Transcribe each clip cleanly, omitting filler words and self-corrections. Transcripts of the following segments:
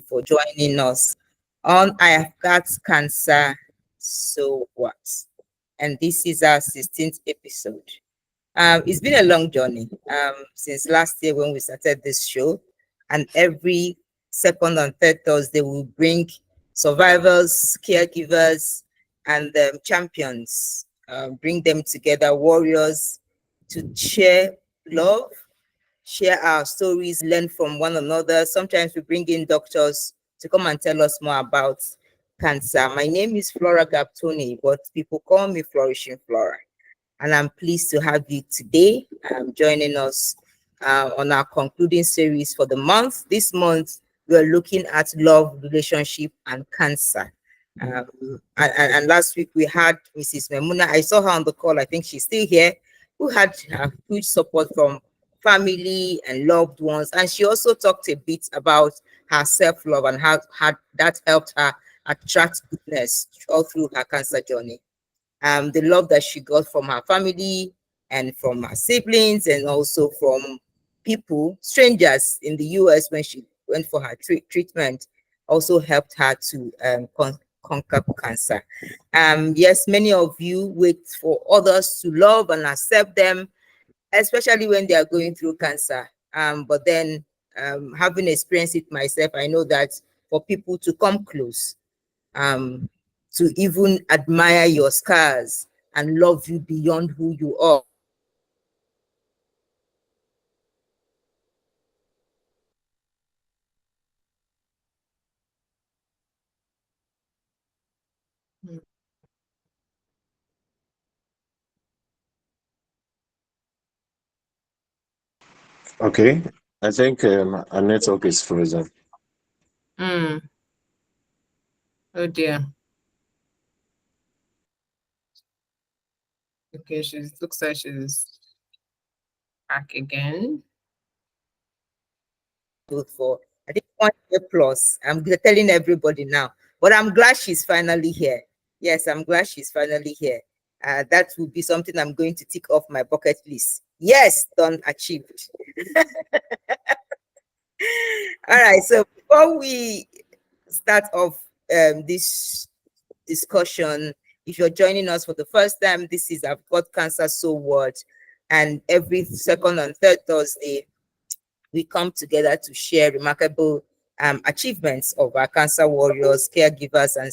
for joining us on I Have Got Cancer, So What? And this is our 16th episode. It's been a long journey since last year when we started this show, and every second and third Thursday we bring survivors, caregivers, and champions, bring them together, warriors, to share love, share our stories, learn from one another. Sometimes we bring in doctors to come and tell us more about cancer. My name is Flora Gaptoni, but people call me Flourishing Flora. And I'm pleased to have you today joining us on our concluding series for the month. This month, we're looking at love, relationship, and cancer. And last week, we had Mrs. Memuna. I saw her on the call. I think she's still here, who had huge support from family and loved ones. And she also talked a bit about her self-love and how that helped her attract goodness all through her cancer journey. The love that she got from her family and from her siblings, and also from people, strangers in the US when she went for her treatment, also helped her to conquer cancer. Yes, many of you wait for others to love and accept them, especially when they are going through cancer. But then, having experienced it myself, I know that for people to come close, to even admire your scars and love you beyond who you are. Okay, I think our network is frozen. Oh dear. Okay, she looks like she's back again. Good for, I think, 1 year plus. I'm telling everybody now, but I'm glad she's finally here. Yes, I'm glad she's finally here. That will be something I'm going to tick off my bucket list. Yes, done, achieved. All right, so before we start off this discussion, if you're joining us for the first time, this is I've Got Cancer, So What? And every second and third Thursday, we come together to share remarkable achievements of our cancer warriors, caregivers, and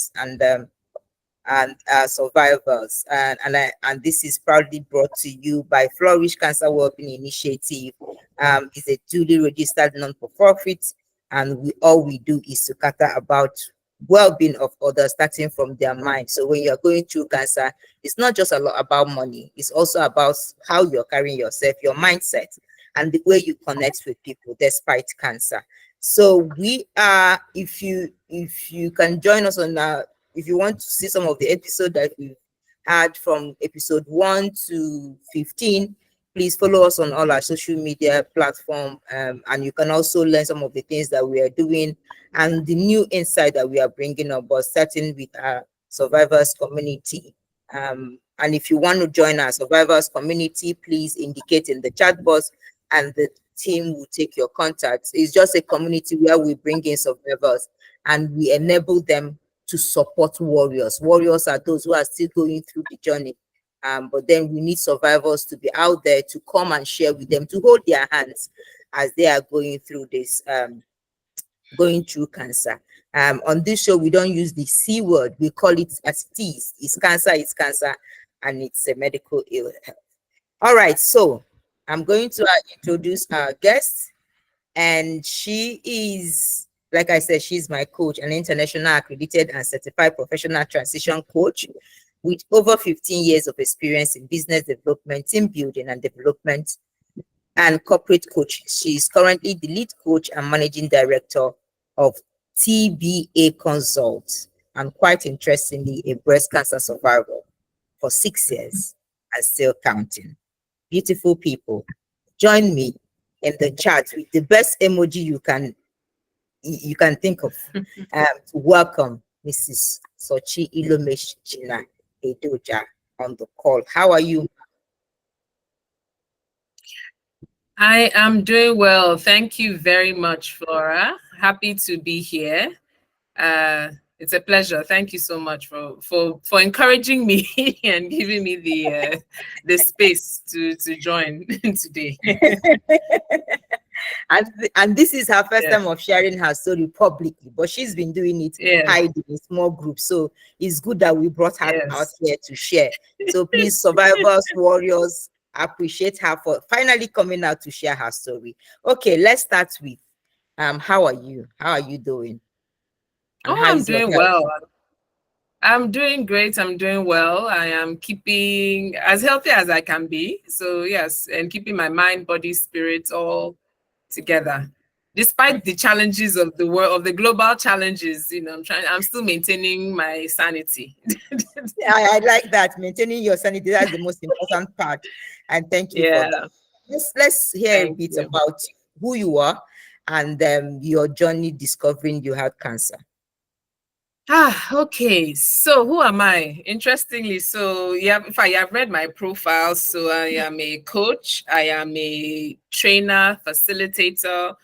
survivors. And this is proudly brought to you by Phlorish Cancer Wellbeing Initiative. It's a duly registered non-profit, and all we do is to cater about well-being of others, starting from their mind. So when you're going through cancer, it's not just a lot about money, it's also about how you're carrying yourself, your mindset, and the way you connect with people despite cancer. So we are, if you can join us on our, if you want to see some of the episodes that we've had from episode 1 to 15, please follow us on all our social media platform, and you can also learn some of the things that we are doing and the new insight that we are bringing up, but starting with our survivors community. And if you want to join our survivors community, please indicate in the chat box, and the team will take your contacts. It's just a community where we bring in survivors and we enable them to support warriors. Warriors are those who are still going through the journey. But then we need survivors to be out there to come and share with them, to hold their hands as they are going through this, going through cancer. On this show, we don't use the C word. We call it as it is. It's cancer, and it's a medical ill health. All right, so I'm going to introduce our guest, and she is, like I said, she's my coach, an international accredited and certified professional transition coach with over 15 years of experience in business development, team building and development, and corporate coaching. She is currently the lead coach and managing director of TBA Consult, and quite interestingly, a breast cancer survivor for 6 years and still counting. Beautiful people, join me in the chat with the best emoji you can think of to welcome Mrs. Sochi Ilomechina-Edoja on the call. How are you? I am doing well. Thank you very much, Flora. Happy to be here. It's a pleasure. Thank you so much for encouraging me and giving me the space to join today. And this is her first Yeah. time of sharing her story publicly, but she's been doing it Yes. hiding in small groups. So it's good that we brought her out Yes. here to share. So please, survivors, warriors, appreciate her for finally coming out to share her story. Okay, let's start with how are you? How are you doing? And Oh, how I'm is your doing health? well. I'm doing great. I'm doing well. I am keeping as healthy as I can be. So yes, and keeping my mind, body, spirit all together. Despite the challenges of the world, of the global challenges, I'm still maintaining my sanity. I like that. Maintaining your sanity, that's the most important part. And thank you for Yeah, that. Let's hear a thank bit you. about who you are and your journey discovering you had cancer. Okay. So who am I? Interestingly, so yeah, if I have read my profile, so I am a coach, I am a trainer, facilitator.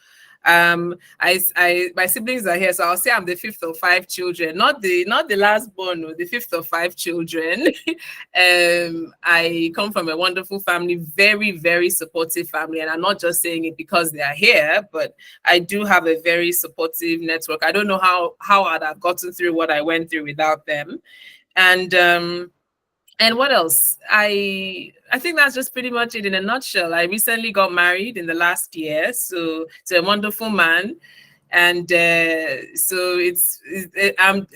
My siblings are here, so I'll say I'm the fifth of five children, not the last born, no, the fifth of five children. I come from a wonderful family, very, very supportive family, and I'm not just saying it because they are here, but I do have a very supportive network. I don't know how I'd have gotten through what I went through without them. And what else? I think that's just pretty much it in a nutshell. I recently got married in the last year, so to a wonderful man, and so I'm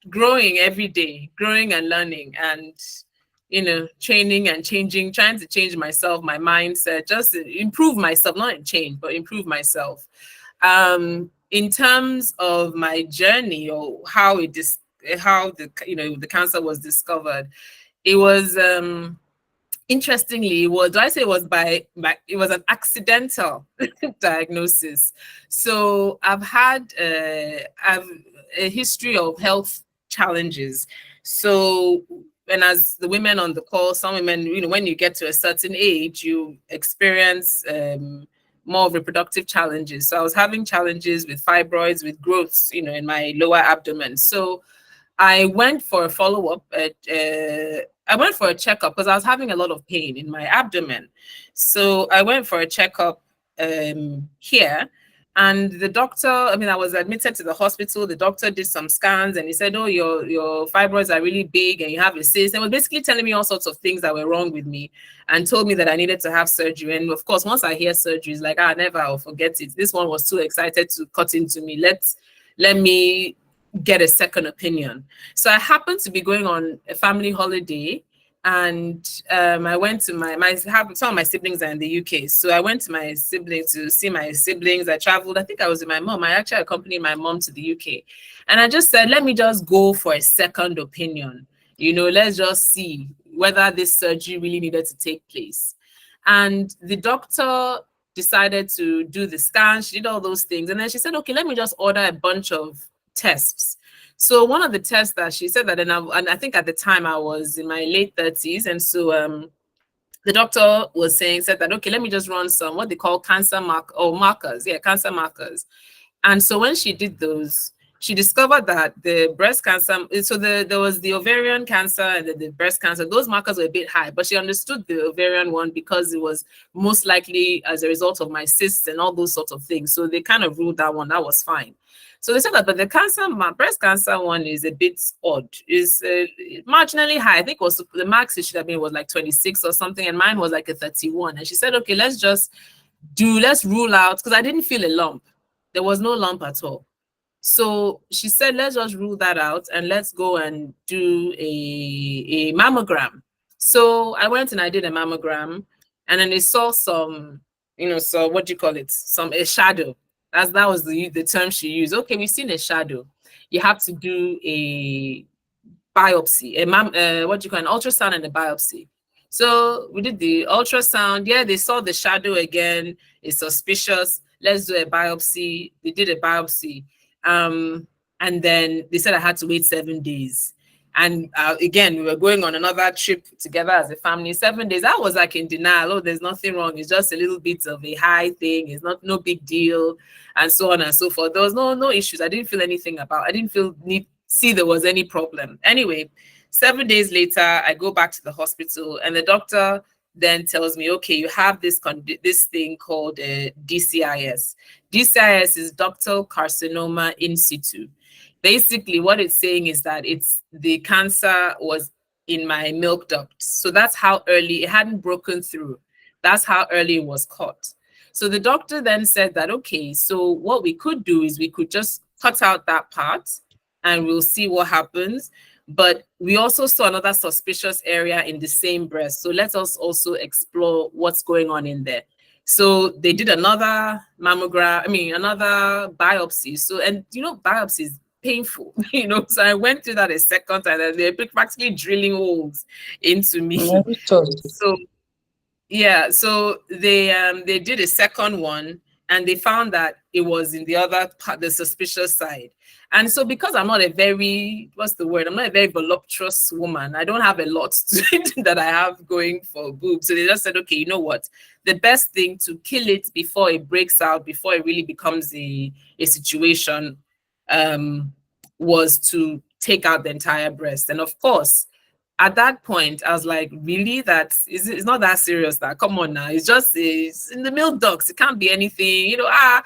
growing every day, growing and learning, and training and changing, trying to change myself, my mindset, just improve myself, not change, but improve myself. In terms of my journey or how the cancer was discovered, it was interestingly, do I say it was it was an accidental diagnosis. So I've had I've a history of health challenges. So, and as the women on the call, some women, when you get to a certain age, you experience more reproductive challenges. So I was having challenges with fibroids, with growths, in my lower abdomen. So I went for a follow-up. I went for a checkup because I was having a lot of pain in my abdomen. So I went for a checkup here. And the doctor, I was admitted to the hospital. The doctor did some scans and he said, oh, your fibroids are really big and you have a cyst. And was basically telling me all sorts of things that were wrong with me and told me that I needed to have surgery. And of course, once I hear surgery, it's like, never, I'll forget it. This one was too excited to cut into me. Let me get a second opinion. So I happened to be going on a family holiday, and I went to some of my siblings are in the UK. So I went to my siblings to see my siblings. I traveled. I think I was with my mom. I actually accompanied my mom to the UK, and I just said, let me just go for a second opinion. Let's just see whether this surgery really needed to take place. And the doctor decided to do the scan. She did all those things, and then she said, okay, let me just order a bunch of tests. So one of the tests that she said that, and I think at the time I was in my late 30s, and so the doctor said that, okay, let me just run some what they call cancer markers, cancer markers. And so when she did those, she discovered that the breast cancer, so there was the ovarian cancer and the breast cancer, those markers were a bit high, but she understood the ovarian one because it was most likely as a result of my cysts and all those sorts of things. So they kind of ruled that one, that was fine. So they said that, but the breast cancer one is a bit odd. Is marginally high. I think it was the max it should have been was like 26 or something, and mine was like a 31. And she said, okay, let's rule out, because I didn't feel a lump. There was no lump at all. So she said, let's just rule that out and let's go and do a mammogram. So I went and I did a mammogram, and then they saw some, so what do you call it? A shadow. That was the term she used. Okay, we've seen a shadow. You have to do a biopsy, an ultrasound and a biopsy. So we did the ultrasound. Yeah, they saw the shadow again. It's suspicious. Let's do a biopsy. They did a biopsy. And then they said I had to wait 7 days. And again, we were going on another trip together as a family, 7 days. I was like in denial. Oh, there's nothing wrong. It's just a little bit of a high thing. It's not no big deal, and so on and so forth. There was no issues. I didn't feel anything about. I didn't see there was any problem. Anyway, 7 days later, I go back to the hospital, and the doctor then tells me, okay, you have this thing called DCIS. DCIS is ductal carcinoma in situ. Basically, what it's saying is that the cancer was in my milk duct. So that's how early, it hadn't broken through. That's how early it was caught. So the doctor then said that, okay, so what we could do is we could just cut out that part and we'll see what happens. But we also saw another suspicious area in the same breast. So let us also explore what's going on in there. So they did another mammogram, another biopsy. So, and biopsies, painful, so I went through that a second time, and they're practically drilling holes into me. So yeah, so they did a second one, and they found that it was in the other part, the suspicious side. And so because I'm not a very, I'm not a very voluptuous woman. I don't have a lot that I have going for boobs. So they just said, okay, you know what? The best thing to kill it before it breaks out, before it really becomes a situation, was to take out the entire breast. And of course, at that point, I was like, really? It's not that serious. That come on now. It's in the milk ducts. It can't be anything. We are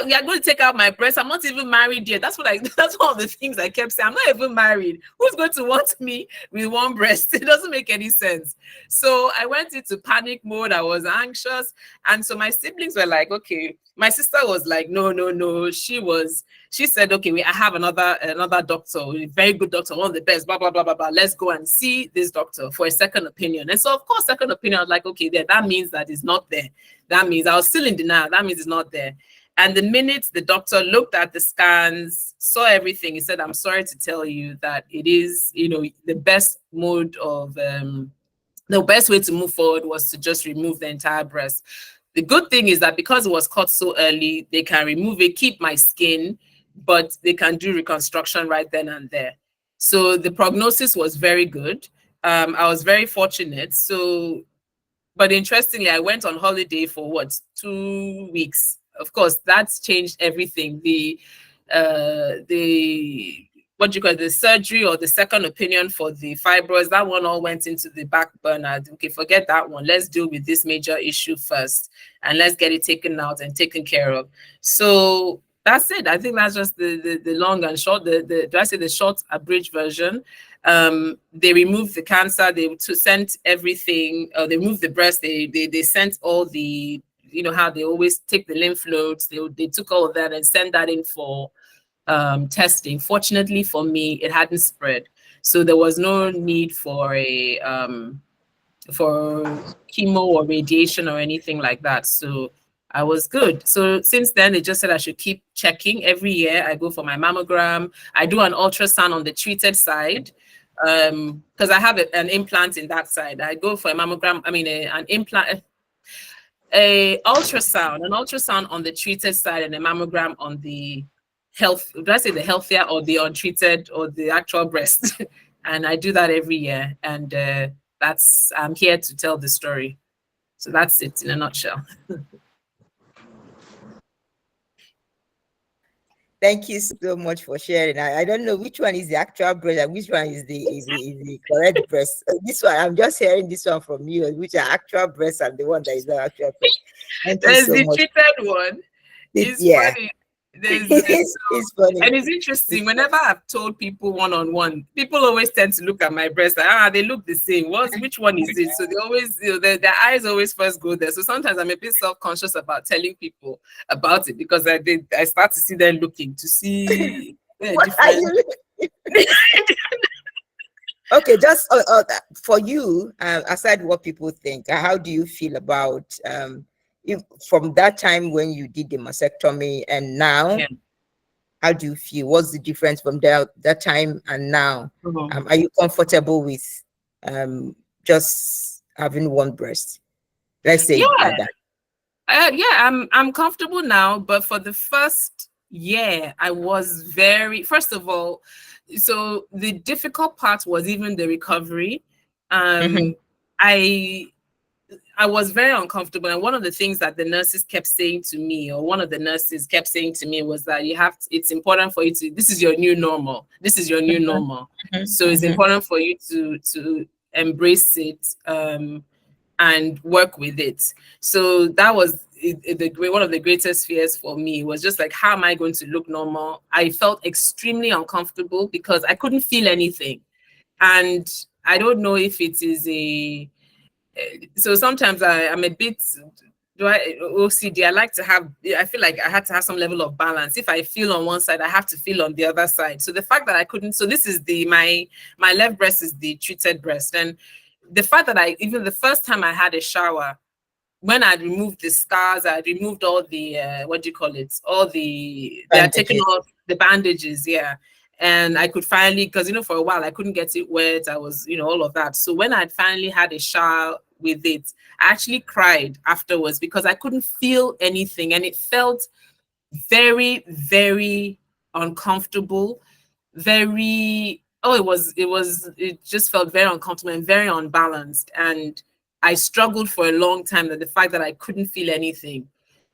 going to take out my breast. I'm not even married yet. That's that's one of the things I kept saying. I'm not even married. Who's going to want me with one breast? It doesn't make any sense. So I went into panic mode. I was anxious. And so my siblings were like, okay. My sister was like, no. She said, okay, I have another doctor, a very good doctor, one of the best, blah, blah, blah, blah, blah. Let's go and see this doctor for a second opinion. And so, of course, second opinion, I was like, okay, that means that it's not there. That means I was still in denial. That means it's not there. And the minute the doctor looked at the scans, saw everything, he said, I'm sorry to tell you that it is, the best mode of, the best way to move forward was to just remove the entire breast. The good thing is that because it was caught so early, they can remove it, keep my skin, but they can do reconstruction right then and there. So the prognosis was very good. I was very fortunate. So, but interestingly, I went on holiday for 2 weeks. Of course, that's changed everything. The surgery or the second opinion for the fibroids, that one all went into the back burner. Okay, forget that one. Let's deal with this major issue first, and let's get it taken out and taken care of. So that's it. I think that's just the long and short. The short abridged version. They removed the cancer. They sent everything. They removed the breast. They sent all the, how they always take the lymph nodes. They took all of that and sent that in for testing. Fortunately for me, it hadn't spread, so there was no need for a for chemo or radiation or anything like that. So I was good. So since then, they just said I should keep checking every year. I go for my mammogram. I do an ultrasound on the treated side because I have an implant in that side. I go for a mammogram. An implant. An ultrasound on the treated side and a mammogram on the the healthier or the untreated or the actual breast. And I do that every year. And I'm here to tell the story. So that's it in a nutshell. Thank you so much for sharing. I don't know which one is the actual breast and which one is the correct breast. This one, I'm just hearing this one from you, which are actual breasts and the one that is the actual breast. There's the treated one. It's funny. It's funny. And it's interesting. Whenever I've told people one-on-one, people always tend to look at my breast like, they look the same. Which one is it? So they always, their eyes always first go there. So sometimes I'm a bit self-conscious about telling people about it because I start to see them looking to see. Okay, just for you, aside what people think, how do you feel about from that time when you did the mastectomy and now? Yeah. How do you feel? What's the difference from that time and now? Mm-hmm. Are you comfortable with just having one breast? Let's say like that. I'm comfortable now, but for the first Yeah, I was very, first of all, so the difficult part was even the recovery. Mhm. I I was very uncomfortable. And one of the things that the nurses kept saying to me, or one of the nurses kept saying to me, was that it's important for you to, this is your new normal. This is your new normal. Mhm. So it's Mhm. important for you to embrace it, and work with it. So that was one of the greatest fears for me, was just like, how am I going to look normal? I felt extremely uncomfortable because I couldn't feel anything. And I don't know if it is so sometimes I'm a bit, do I OCD? I like to have, I feel like I had to have some level of balance. If I feel on one side, I have to feel on the other side. So the fact that I couldn't, so this is my left breast is the treated breast. And the fact that even the first time I had a shower, when I removed the scars, I removed all the what do you call it? All they are taking Bandages. off the bandages, yeah. And I could finally, because for a while I couldn't get it wet. I was, all of that. So when I finally had a shower with it, I actually cried afterwards because I couldn't feel anything, and it felt very, very uncomfortable. Very, oh, it just felt very uncomfortable and very unbalanced. And I struggled for a long time with the fact that I couldn't feel anything.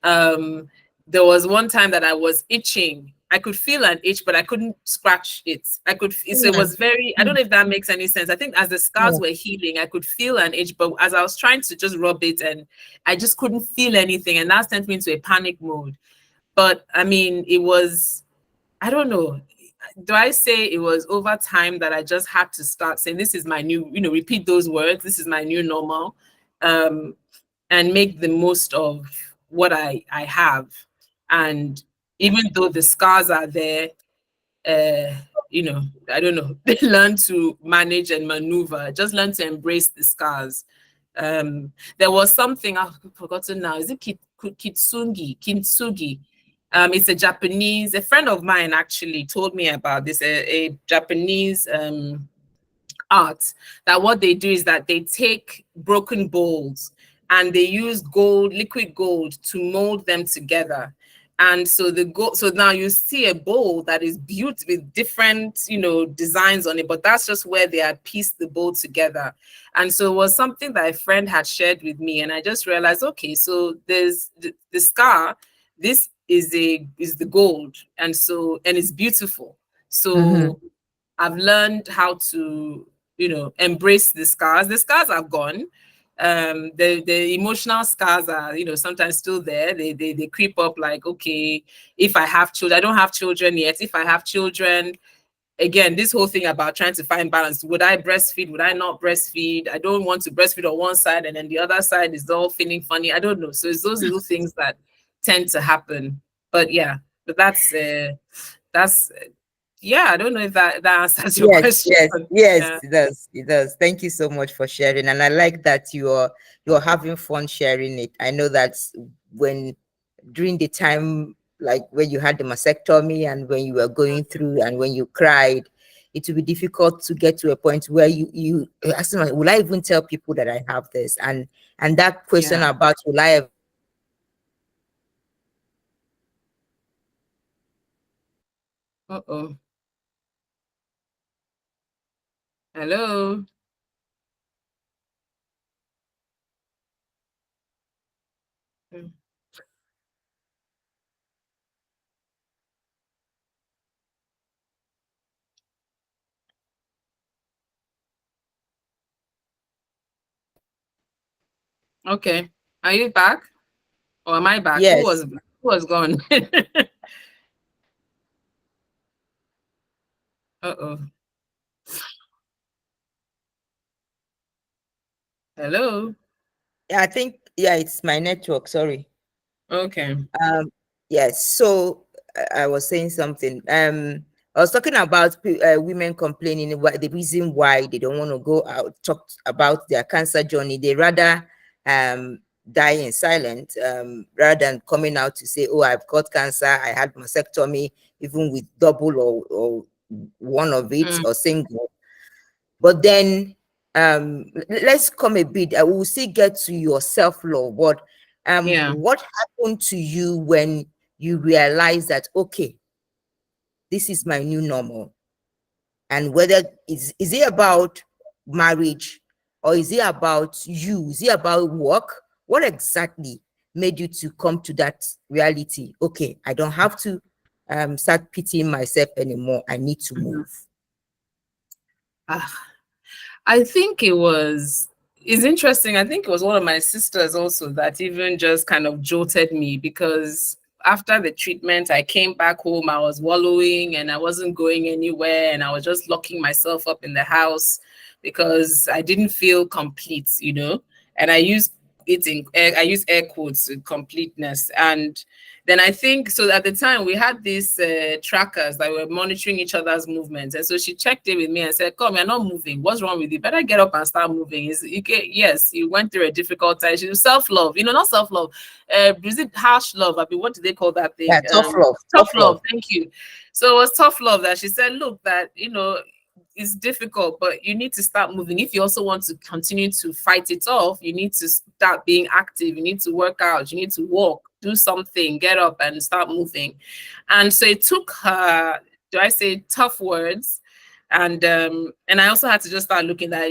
um there was one time that I was itching. I could feel an itch, but I couldn't scratch it. So it Mm. was very, I don't Mm. know if that makes any sense. I think as the scars Yeah. were healing, I could feel an itch, but as I was trying to just rub it, and I just couldn't feel anything, and that sent me into a panic mode. But I mean, it was, I don't know. Do I say it was over time that I just had to start saying, this is my new, repeat those words, this is my new normal, um, and make the most of what I have. And even though the scars are there, uh, I don't know, learn to manage and maneuver, just learn to embrace the scars. There was something I've forgotten now. Is it Kintsugi? It's a friend of mine actually told me about this, a Japanese art, that what they do is that they take broken bowls and they use liquid gold, to mold them together. And so so now you see a bowl that is built with different, designs on it, but that's just where they had pieced the bowl together. And so it was something that a friend had shared with me, and I just realized, okay, so there's the scar. This is the gold, and it's beautiful. Mhm. So I've learned how to, embrace the scars. The scars are gone. The emotional scars are, sometimes still there. They creep up, like, okay, if I have children, I don't have children yet. If I have children, again, this whole thing about trying to find balance. Would I breastfeed? Would I not breastfeed? I don't want to breastfeed on one side and then the other side is all feeling funny. I don't know. So it's those little things that tend to happen. But yeah, but that's yeah, I don't know if that answers your Yes, question. yes, yes, Yeah, it does. It does. Thank you so much for sharing. And I like that you're having fun sharing it. I know that when during the time, like when you had the mastectomy and when you were going through and when you cried, it will be difficult to get to a point where you ask them, will I even tell people that I have this? And that question yeah. about will I ever Uh-oh. Hello. Mm. Okay. Are you back? Or am I back? yes. Who was gone? Uh-oh. Hello. I think yeah, it's my network. Sorry. Okay. Um, yes. So I was saying something. I was talking about women complaining about the reason why they don't want to go out, talk about their cancer journey. They rather die in silence rather than coming out to say, "Oh, I've got cancer. I had mastectomy, even with double or one of it Mm, or single." But then let's come a bit. I will still get to your self-love. But yeah. what happened to you when you realize that, okay, this is my new normal. And whether is it about marriage, or is it about you? Is it about work? What exactly made you to come to that reality? Okay, I don't have to start pitying myself anymore. I need to move. I think it's interesting. I think it was one of my sisters also that even just kind of jolted me, because after the treatment, I came back home, I was wallowing and I wasn't going anywhere, and I was just locking myself up in the house because I didn't feel complete, and I use air quotes, completeness. And then I think, so at the time we had these trackers that were monitoring each other's movements. And so she checked in with me and said, "Come, you're not moving. What's wrong with you? Better get up and start moving." Yes, you went through a difficult time. She was self-love, not self-love. Is it harsh love? I mean, what do they call that thing? Yeah, tough love. Tough love. Thank you. So it was tough love that she said, look, that, it's difficult, but you need to start moving. If you also want to continue to fight it off, you need to start being active. You need to work out. You need to walk, do something, get up and start moving. And so it took her, do I say tough words? And I also had to just start looking at,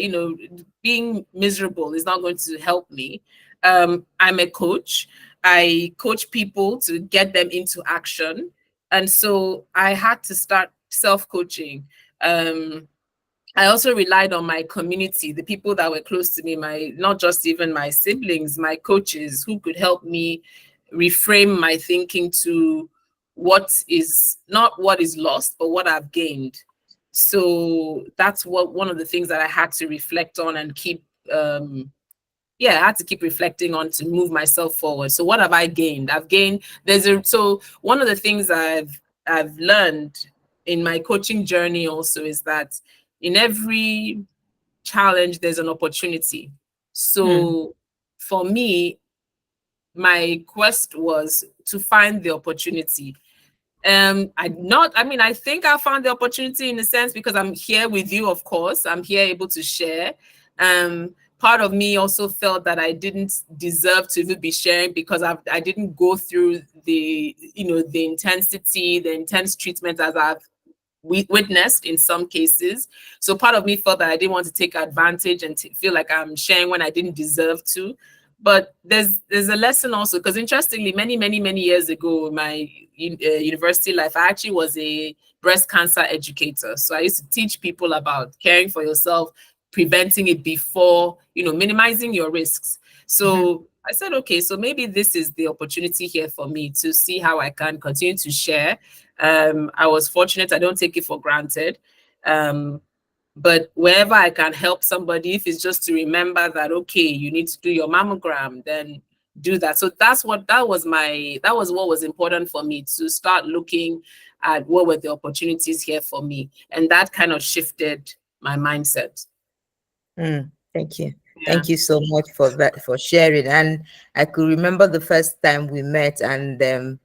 being miserable is not going to help me. I'm a coach. I coach people to get them into action. And so I had to start self-coaching. I also relied on my community, the people that were close to me, not just even my siblings, my coaches, who could help me reframe my thinking to what is not what is lost, but what I've gained. So that's one of the things that I had to reflect on and keep I had to keep reflecting on to move myself forward. So what have I gained? So one of the things I've learned in my coaching journey also is that in every challenge, there's an opportunity. So for me, my quest was to find the opportunity. I think I found the opportunity in a sense because I'm here with you, of course. I'm here able to share. Part of me also felt that I didn't deserve to even be sharing because I didn't go through the intensity, the intense treatment as I've witnessed in some cases. So part of me felt that I didn't want to take advantage and feel like I'm sharing when I didn't deserve to. But there's a lesson also, because interestingly, many years ago, my university life, I actually was a breast cancer educator. So I used to teach people about caring for yourself, preventing it before, minimizing your risks. So I said, okay, so maybe this is the opportunity here for me to see how I can continue to share. I was fortunate. I don't take it for granted. But wherever I can help somebody, if it's just to remember that, okay, you need to do your mammogram, then do that. So that was what was important for me, to start looking at what were the opportunities here for me. And that kind of shifted my mindset. Thank you. Yeah. Thank you so much for that, for sharing. And I could remember the first time we met, and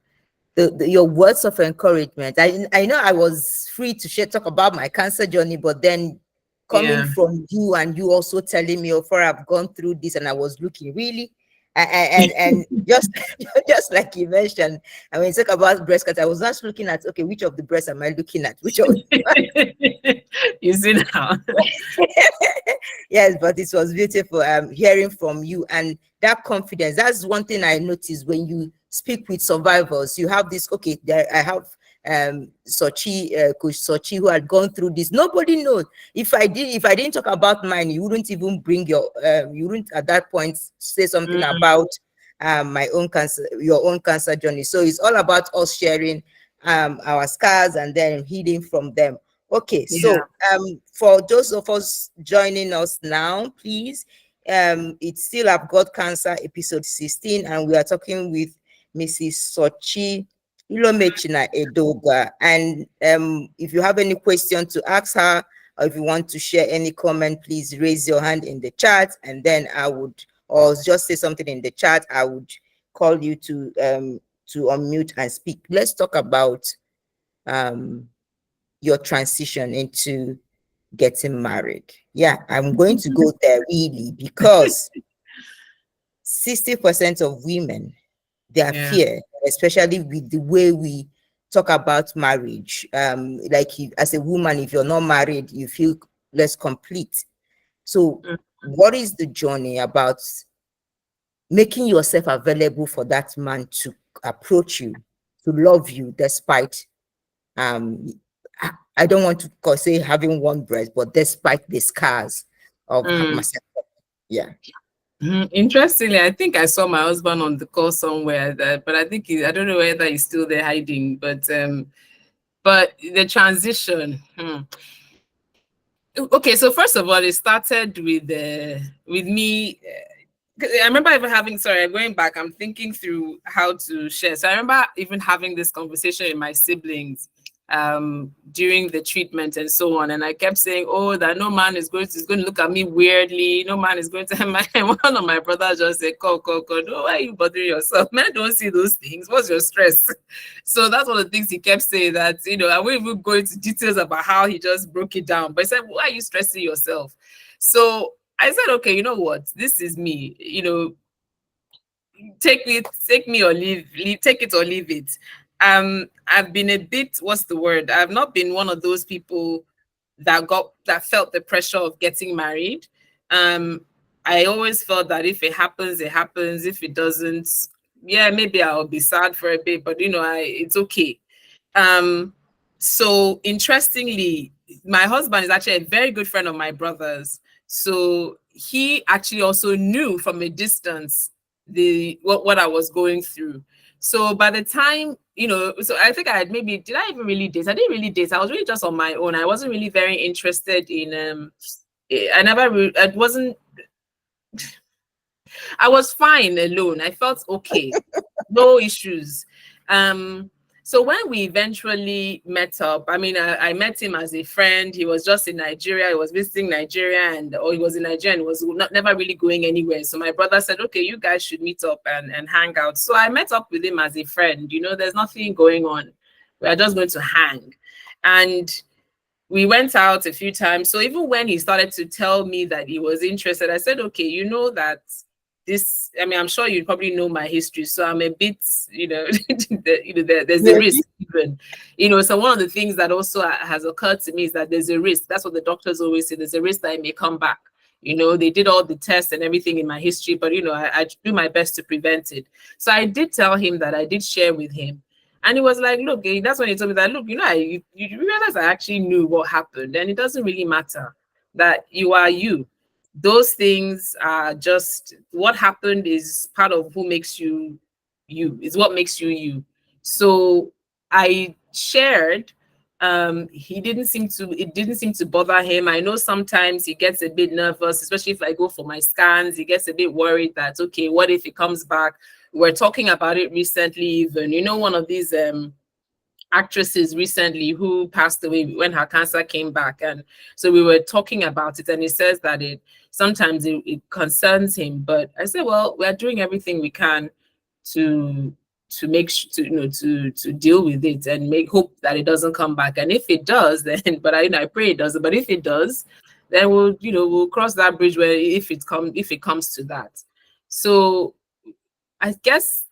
your words of encouragement. I know I was free to talk about my cancer journey, but then coming from you and you also telling me, "Oh, I've gone through this," and I was looking really, and just like you mentioned, and when you talk about breast cancer, I was not looking at, okay, which of the breasts am I looking at? Which of you see now. Yes, but it was beautiful hearing from you, and that confidence. That's one thing I noticed when you speak with survivors. You have this, okay, I have Sochi, Coach Sochi, who had gone through this. Nobody knows. If I didn't talk about mine, you wouldn't even bring you wouldn't at that point say something about my own cancer, your own cancer journey. So it's all about us sharing our scars and then healing from them. Okay, so for those of us joining us now, please, it's still I've Got Cancer episode 16, and we are talking with Mrs. Sochi Ilomechina-Edoja. And if you have any question to ask her, or if you want to share any comment, please raise your hand in the chat, and then I would, or just say something in the chat, I would call you to unmute and speak. Let's talk about your transition into getting married. Yeah, I'm going to go there really, because 60% of women, their fear especially with the way we talk about marriage. Like as a woman, if you're not married, you feel less complete. So what is the journey about making yourself available for that man to approach you, to love you despite um I don't want to say having one breast, but despite the scars of myself. Yeah. Interestingly, I think I saw my husband on the call somewhere, but I think I don't know whether he's still there hiding. But the transition. Okay, so first of all, it started with me. I remember even having, sorry, I'm going back, I'm thinking through how to share. So I remember even having this conversation with my siblings during the treatment and so on. And I kept saying, oh, that no man is going to look at me weirdly. No man is going to, one of my brothers just said, no, why are you bothering yourself? Men don't see those things. What's your stress? So that's one of the things he kept saying, that, I won't even go into details about how he just broke it down. But he said, why are you stressing yourself? So I said, okay, you know what? This is me. Take me or leave, take it or leave it. I've been a bit, what's the word? I've not been one of those people that felt the pressure of getting married. I always felt that if it happens, it happens. If it doesn't, yeah, maybe I'll be sad for a bit, but it's okay. So interestingly, my husband is actually a very good friend of my brother's. So he actually also knew from a distance what I was going through. So by the time, so I think did I even really date? I didn't really date. I was really just on my own. I wasn't really very interested in, I was fine alone. I felt okay, no issues. So when we eventually met up, I met him as a friend. He was just in Nigeria. He was visiting Nigeria, or he was in Nigeria and was never really going anywhere. So my brother said, okay, you guys should meet up and hang out. So I met up with him as a friend. There's nothing going on. We're just going to hang. And we went out a few times. So even when he started to tell me that he was interested, I said, okay, that this, I'm sure you probably know my history, so I'm a bit, there's a risk even, so one of the things that also has occurred to me is that there's a risk. That's what the doctors always say. There's a risk that it may come back. They did all the tests and everything in my history, but I do my best to prevent it. So I did tell him that. I did share with him. And he was like, look, that's when he told me that, look, you realize I actually knew what happened, and it doesn't really matter that you are you. Those things are just, what happened is part of who makes you you, is what makes you you. So I shared, it didn't seem to bother him. I know sometimes he gets a bit nervous, especially if I go for my scans. He gets a bit worried that, okay, what if it comes back? We're talking about it recently, even, one of these actresses recently who passed away when her cancer came back, and so we were talking about it, and he says that sometimes it concerns him. But I said, well, we're doing everything we can to make to deal with it and make hope that it doesn't come back. And if it does, then but I pray it doesn't. But if it does, then we'll cross that bridge where if it comes to that. So I guess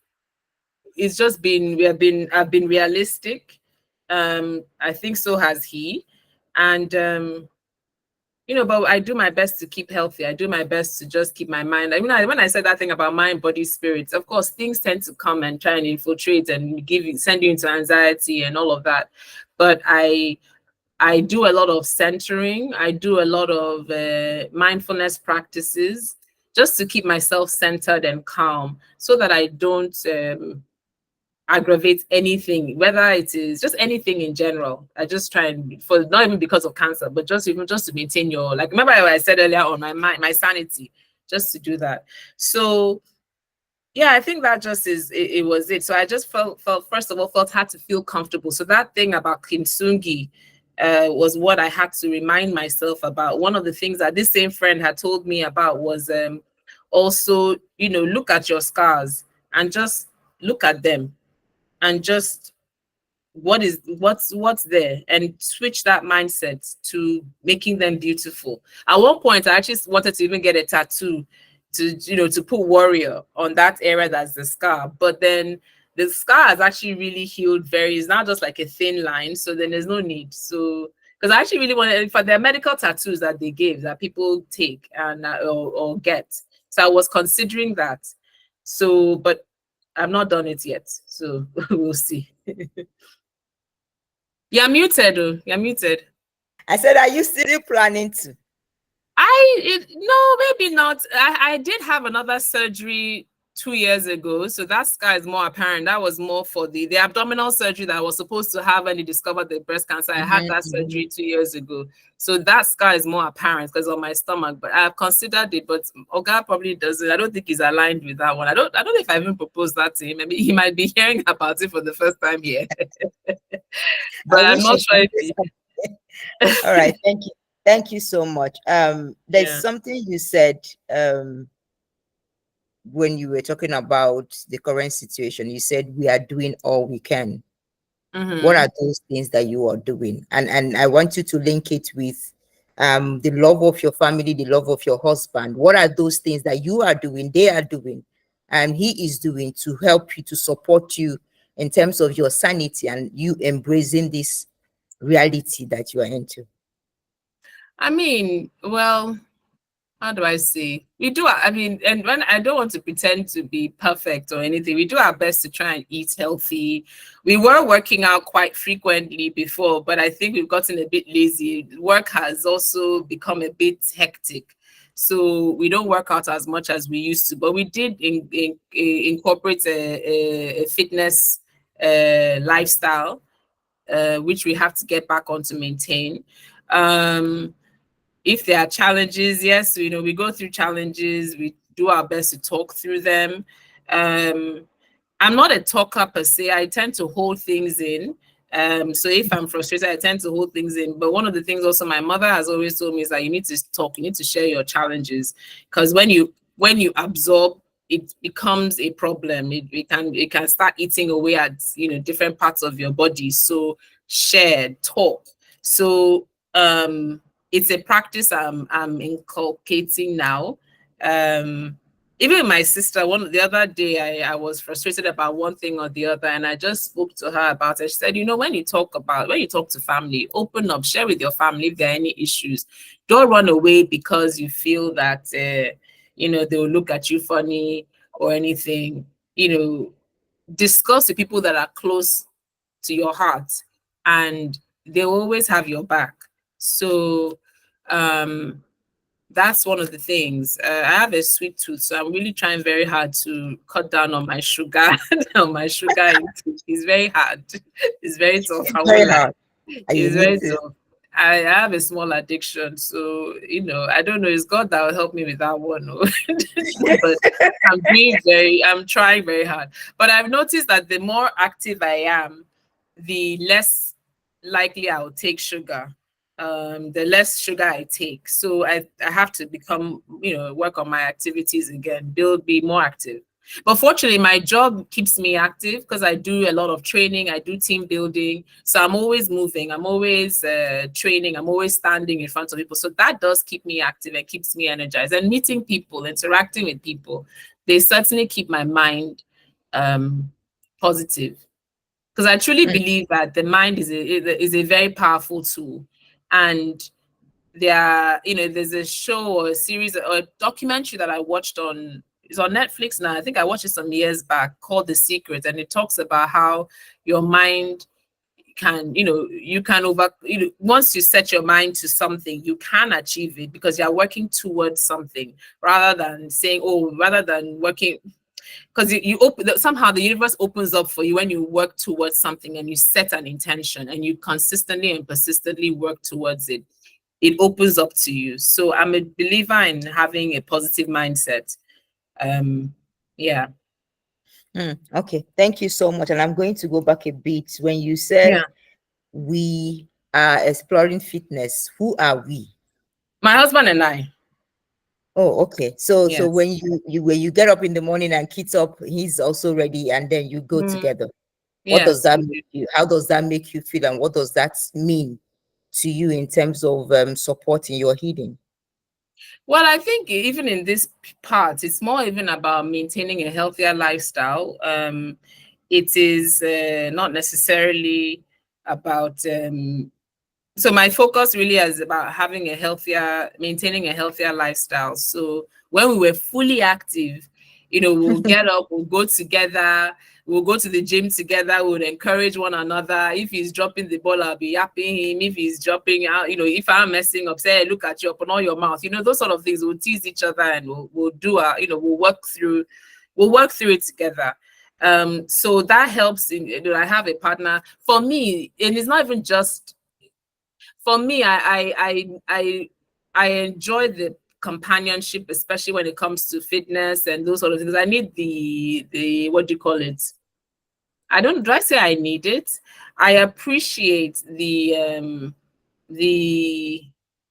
it's just I've been realistic. I think so has he. And but I do my best to keep healthy. I do my best to just keep my mind. When I said that thing about mind, body, spirit, of course, things tend to come and try and infiltrate and send you into anxiety and all of that. But I do a lot of centering. I do a lot of mindfulness practices just to keep myself centered and calm, so that I don't aggravate anything, whether it is just anything in general. I just try and, for not even because of cancer, but just to maintain your, like, remember what I said earlier on, my sanity, just to do that. So yeah, I think that just it was it. So I just felt first of all had to feel comfortable. So that thing about kintsugi was what I had to remind myself about. One of the things that this same friend had told me about was also, look at your scars and just look at them, and just what's there, and switch that mindset to making them beautiful. At one point, I actually wanted to even get a tattoo to put warrior on that area that's the scar. But then the scar has actually really healed very. It's not just like a thin line, so then there's no need. So because I actually really wanted for their medical tattoos that they gave that people take and or get. So I was considering that. So, but I've not done it yet. So we'll see. You're muted. Oh, you're muted. I said, are you still planning to? No, maybe not. I did have another surgery 2 years ago, so that scar is more apparent. That was more for the abdominal surgery that I was supposed to have when they discovered the breast cancer. I had that surgery 2 years ago, so that scar is more apparent because of my stomach. But I have considered it, but Oga probably doesn't. I don't think he's aligned with that one. I don't know if I even proposed that to him. Maybe he might be hearing about it for the first time here. But I'm not sure if he... All right, thank you. Thank you so much. There's something you said when you were talking about the current situation. You said we are doing all we can. What are those things that you are doing? And I want you to link it with the love of your family, the love of your husband. What are those things that you are doing, they are doing, and he is doing to help you, to support you in terms of your sanity and you embracing this reality that you are into? I mean, well, how do I say? We do, I mean, and when I don't want to pretend to be perfect or anything, we do our best to try and eat healthy. We were working out quite frequently before, but I think we've gotten a bit lazy. Work has also become a bit hectic. So we don't work out as much as we used to, but we did incorporate a fitness lifestyle, which we have to get back on to maintain. If there are challenges, yes, we go through challenges. We do our best to talk through them. I'm not a talker per se. I tend to hold things in. So if I'm frustrated, I tend to hold things in. But one of the things also my mother has always told me is that you need to talk. You need to share your challenges, because when you absorb, it becomes a problem. It can start eating away at different parts of your body. So share, talk. So it's a practice I'm inculcating now. Even my sister, the other day, I was frustrated about one thing or the other, and I just spoke to her about it. She said, when you talk to family, open up, share with your family if there are any issues. Don't run away because you feel that they will look at you funny or anything. Discuss with people that are close to your heart, and they will always have your back. So that's one of the things. I have a sweet tooth, so I'm really trying very hard to cut down on my sugar. On my sugar intake. It's very hard. It's very tough. It's very hard. It's very tough. I have a small addiction, so I don't know. It's God that will help me with that one. But I'm trying very hard. But I've noticed that the more active I am, the less likely I'll take sugar. The less sugar I take. So I have to become, work on my activities again, be more active. But fortunately, my job keeps me active because I do a lot of training. I do team building. So I'm always moving. I'm always training. I'm always standing in front of people. So that does keep me active and keeps me energized. And meeting people, interacting with people, they certainly keep my mind positive. Because I truly believe that the mind is a very powerful tool. And there's a show or a series or a documentary that I watched it's on Netflix now. I think I watched it some years back, called The Secret, and it talks about how your mind can, once you set your mind to something, you can achieve it because you're working towards something rather than working. Because you open, somehow the universe opens up for you when you work towards something and you set an intention and you consistently and persistently work towards it. It opens up to you. So I'm a believer in having a positive mindset. Yeah. Okay, thank you so much. And I'm going to go back a bit. When you said we are exploring fitness, who are we? My husband and I. Oh, okay. So when you get up in the morning and kids up, he's also ready, and then you go together. What does that make you? How does that make you feel, and what does that mean to you in terms of supporting your healing? Well, I think even in this part, it's more even about maintaining a healthier lifestyle. it is not necessarily about so my focus really is about maintaining a healthier lifestyle. So when we were fully active, we'll get up, we'll go together, we'll go to the gym together, we'll encourage one another. If he's dropping the ball, I'll be yapping him. If he's dropping out, if I'm messing up, say, hey, look at you, open all your mouth. Those sort of things. We'll tease each other and we'll do we'll work through it together. So that helps. I have a partner. For me, and it's not even just for me, I enjoy the companionship, especially when it comes to fitness and those sort of things. I need the what do you call it? Do I say I need it? I appreciate the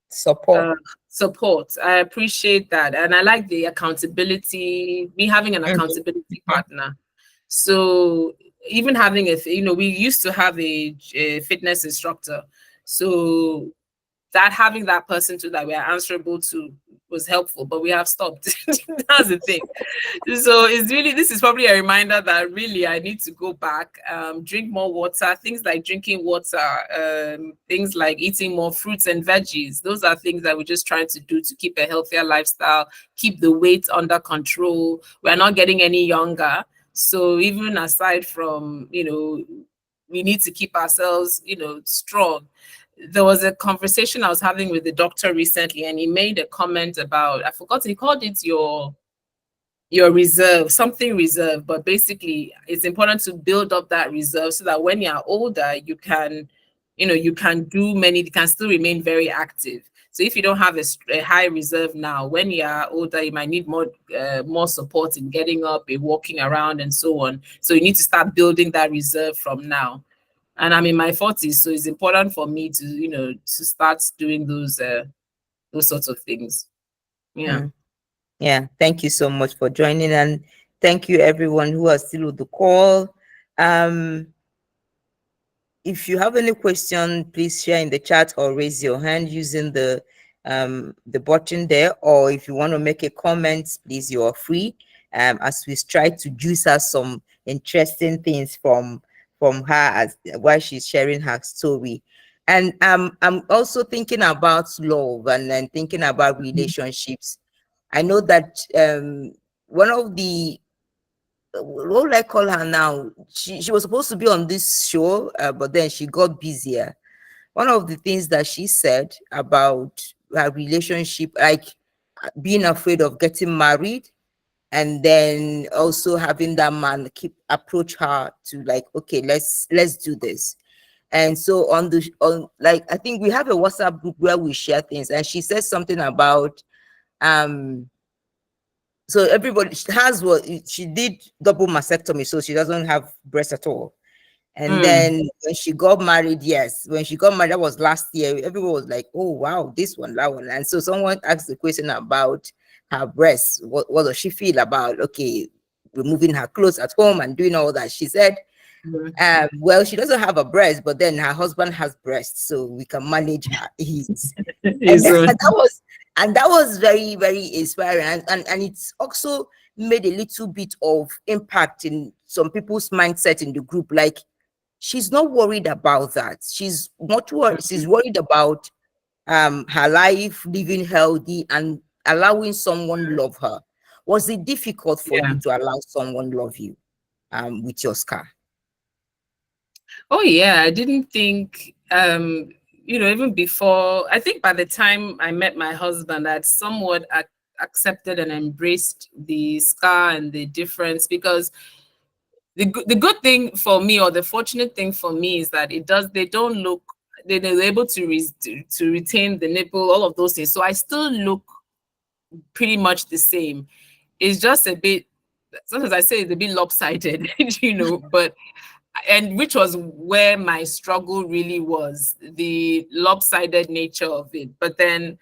Support. Support. I appreciate that. And I like the accountability, me having an accountability partner. So even having we used to have a fitness instructor. So that having that person too that we are answerable to was helpful, but we have stopped. That's the thing. So this is probably a reminder that really I need to go back, drink more water, things like drinking water, things like eating more fruits and veggies. Those are things that we're just trying to do to keep a healthier lifestyle, keep the weight under control. We're not getting any younger. So even aside from, we need to keep ourselves, strong. There was a conversation I was having with the doctor recently, and he made a comment about, I forgot, he called it your reserve, something reserve, but basically it's important to build up that reserve so that when you're older, you can still remain very active. So if you don't have a high reserve now, when you're older, you might need more support in getting up, in walking around and so on. So you need to start building that reserve from now. And I'm in my 40s, so it's important for me to, to start doing those sorts of things. Yeah. Yeah. Thank you so much for joining, and thank you everyone who are still with the call. If you have any question, please share in the chat or raise your hand using the button there. Or if you want to make a comment, please, you are free. As we try to juice us some interesting things from her while she's sharing her story. And I'm also thinking about love and then thinking about relationships. I know that one of the, what will I call her now? She was supposed to be on this show, but then she got busier. One of the things that she said about her relationship, like being afraid of getting married, and then also having that man approach her to like, okay, let's do this. And so on like, I think we have a WhatsApp group where we share things, and she says something about so everybody has what she did, double mastectomy, so she doesn't have breast at all. And then when she got married, that was last year, everyone was like, oh wow, this one, that one. And so someone asked the question about her breasts. What does she feel about, okay, removing her clothes at home and doing all that? She said, well, she doesn't have a breast, but then her husband has breasts, so we can manage her heat. And that was very, very inspiring. And it's also made a little bit of impact in some people's mindset in the group. Like, she's not worried about that. She's not worried. She's worried about her life, living healthy and allowing someone love her. Was it difficult for you to allow someone love you with your scar? Oh yeah, I didn't think even before, I think by the time I met my husband, I'd somewhat accepted and embraced the scar and the difference, because the good thing for me, or the fortunate thing for me, is that they're able to retain the nipple, all of those things. So I still look pretty much the same. It's just a bit, sometimes I say it's a bit lopsided, but and which was where my struggle really was, the lopsided nature of it. But then,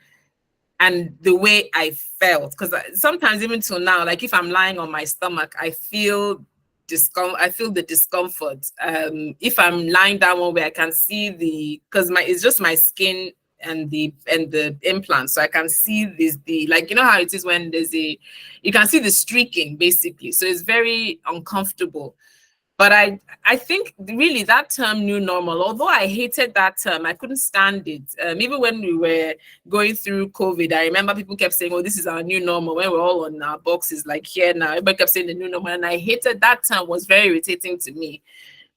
and the way I felt, because sometimes even till now, like if I'm lying on my stomach, I feel the discomfort. If I'm lying down one way, I can see because it's just my skin and the implant, so I can see like, how it is when you can see the streaking basically. So it's very uncomfortable. But I think really that term new normal, although I hated that term, I couldn't stand it. Even when we were going through COVID, I remember people kept saying, oh, this is our new normal, when we're all on our boxes, like here now. Everybody kept saying the new normal. And I hated that term, was very irritating to me.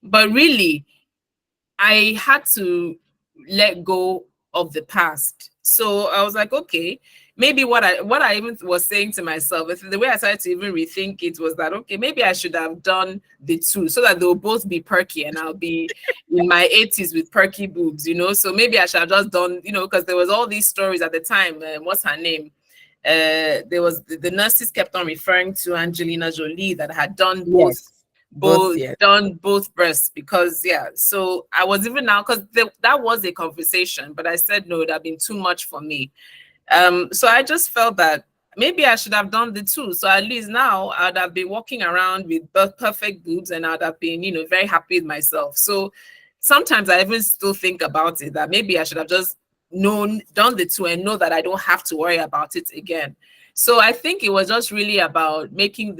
But really, I had to let go of the past. So I was like, okay, maybe what I even was saying to myself, the way I started to even rethink it was that, okay, maybe I should have done the two so that they'll both be perky and I'll be in my 80s with perky boobs, you know. So maybe I should have just done, you know, because there was all these stories at the time. What's her name? There was the nurses kept on referring to Angelina Jolie that had done Yes. done both breasts, because so I was even now, because that was a conversation, but I said no, it had been too much for me. So I just felt that maybe I should have done the two, so at least now I'd have been walking around with perfect boobs and I'd have been, you know, very happy with myself. So sometimes I even still think about it, that maybe I should have just done the two and know that I don't have to worry about it again. So I think it was just really about making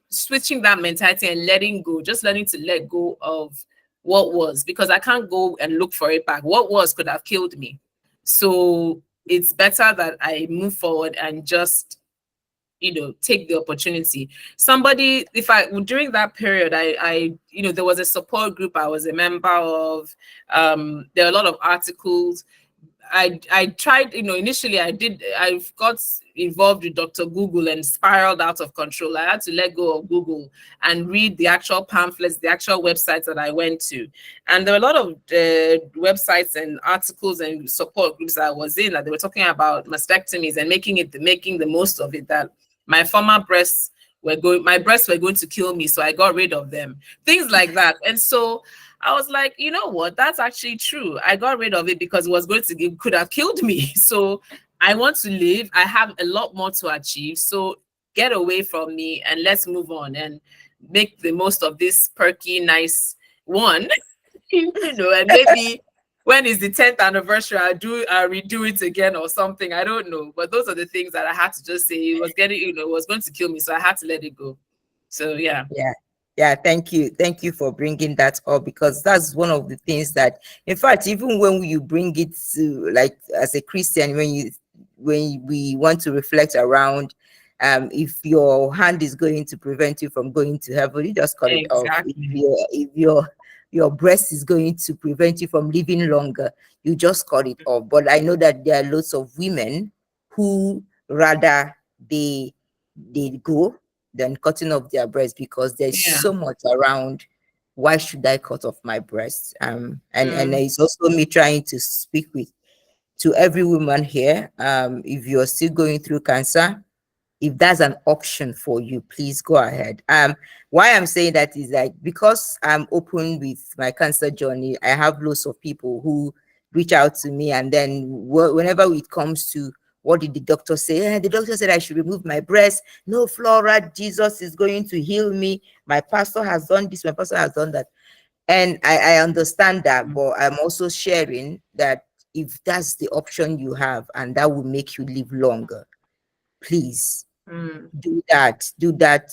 switching that mentality and letting go, just learning to let go of what was, because I can't go and look for it back. What was could have killed me. So it's better that I move forward and just, you know, take the opportunity. During that period, I you know, there was a support group I was a member of. There are a lot of articles. I tried, you know, initially I got involved with Dr. Google and spiraled out of control. I had to let go of Google and read the actual pamphlets, the actual websites that I went to. And there were a lot of websites and articles and support groups that I was in that they were talking about mastectomies and making the most of it, that my breasts were going to kill me, so I got rid of them. Things like that. And so I was like, you know what? That's actually true. I got rid of it because it could have killed me. So I want to live. I have a lot more to achieve. So get away from me and let's move on and make the most of this perky, nice one. You know, and maybe when is the 10th anniversary, I'll redo it again or something. I don't know. But those are the things that I had to just say. It was going to kill me. So I had to let it go. So yeah. Yeah, thank you for bringing that up, because that's one of the things that, in fact, even when you bring it to, like, as a Christian, when we want to reflect around, if your hand is going to prevent you from going to heaven, you just cut it off. If your breast is going to prevent you from living longer, you just cut it off. But I know that there are lots of women who rather they go than cutting off their breast, because there's so much around. Why should I cut off my breast? And it's also me trying to speak to every woman here. If you're still going through cancer, if that's an option for you, please go ahead. Why I'm saying that is like, because I'm open with my cancer journey, I have lots of people who reach out to me, and then whenever it comes to what did the doctor say? The doctor said I should remove my breast. No, Flora, Jesus is going to heal me. My pastor has done this, my pastor has done that. And I understand that, but I'm also sharing that if that's the option you have and that will make you live longer, please do that.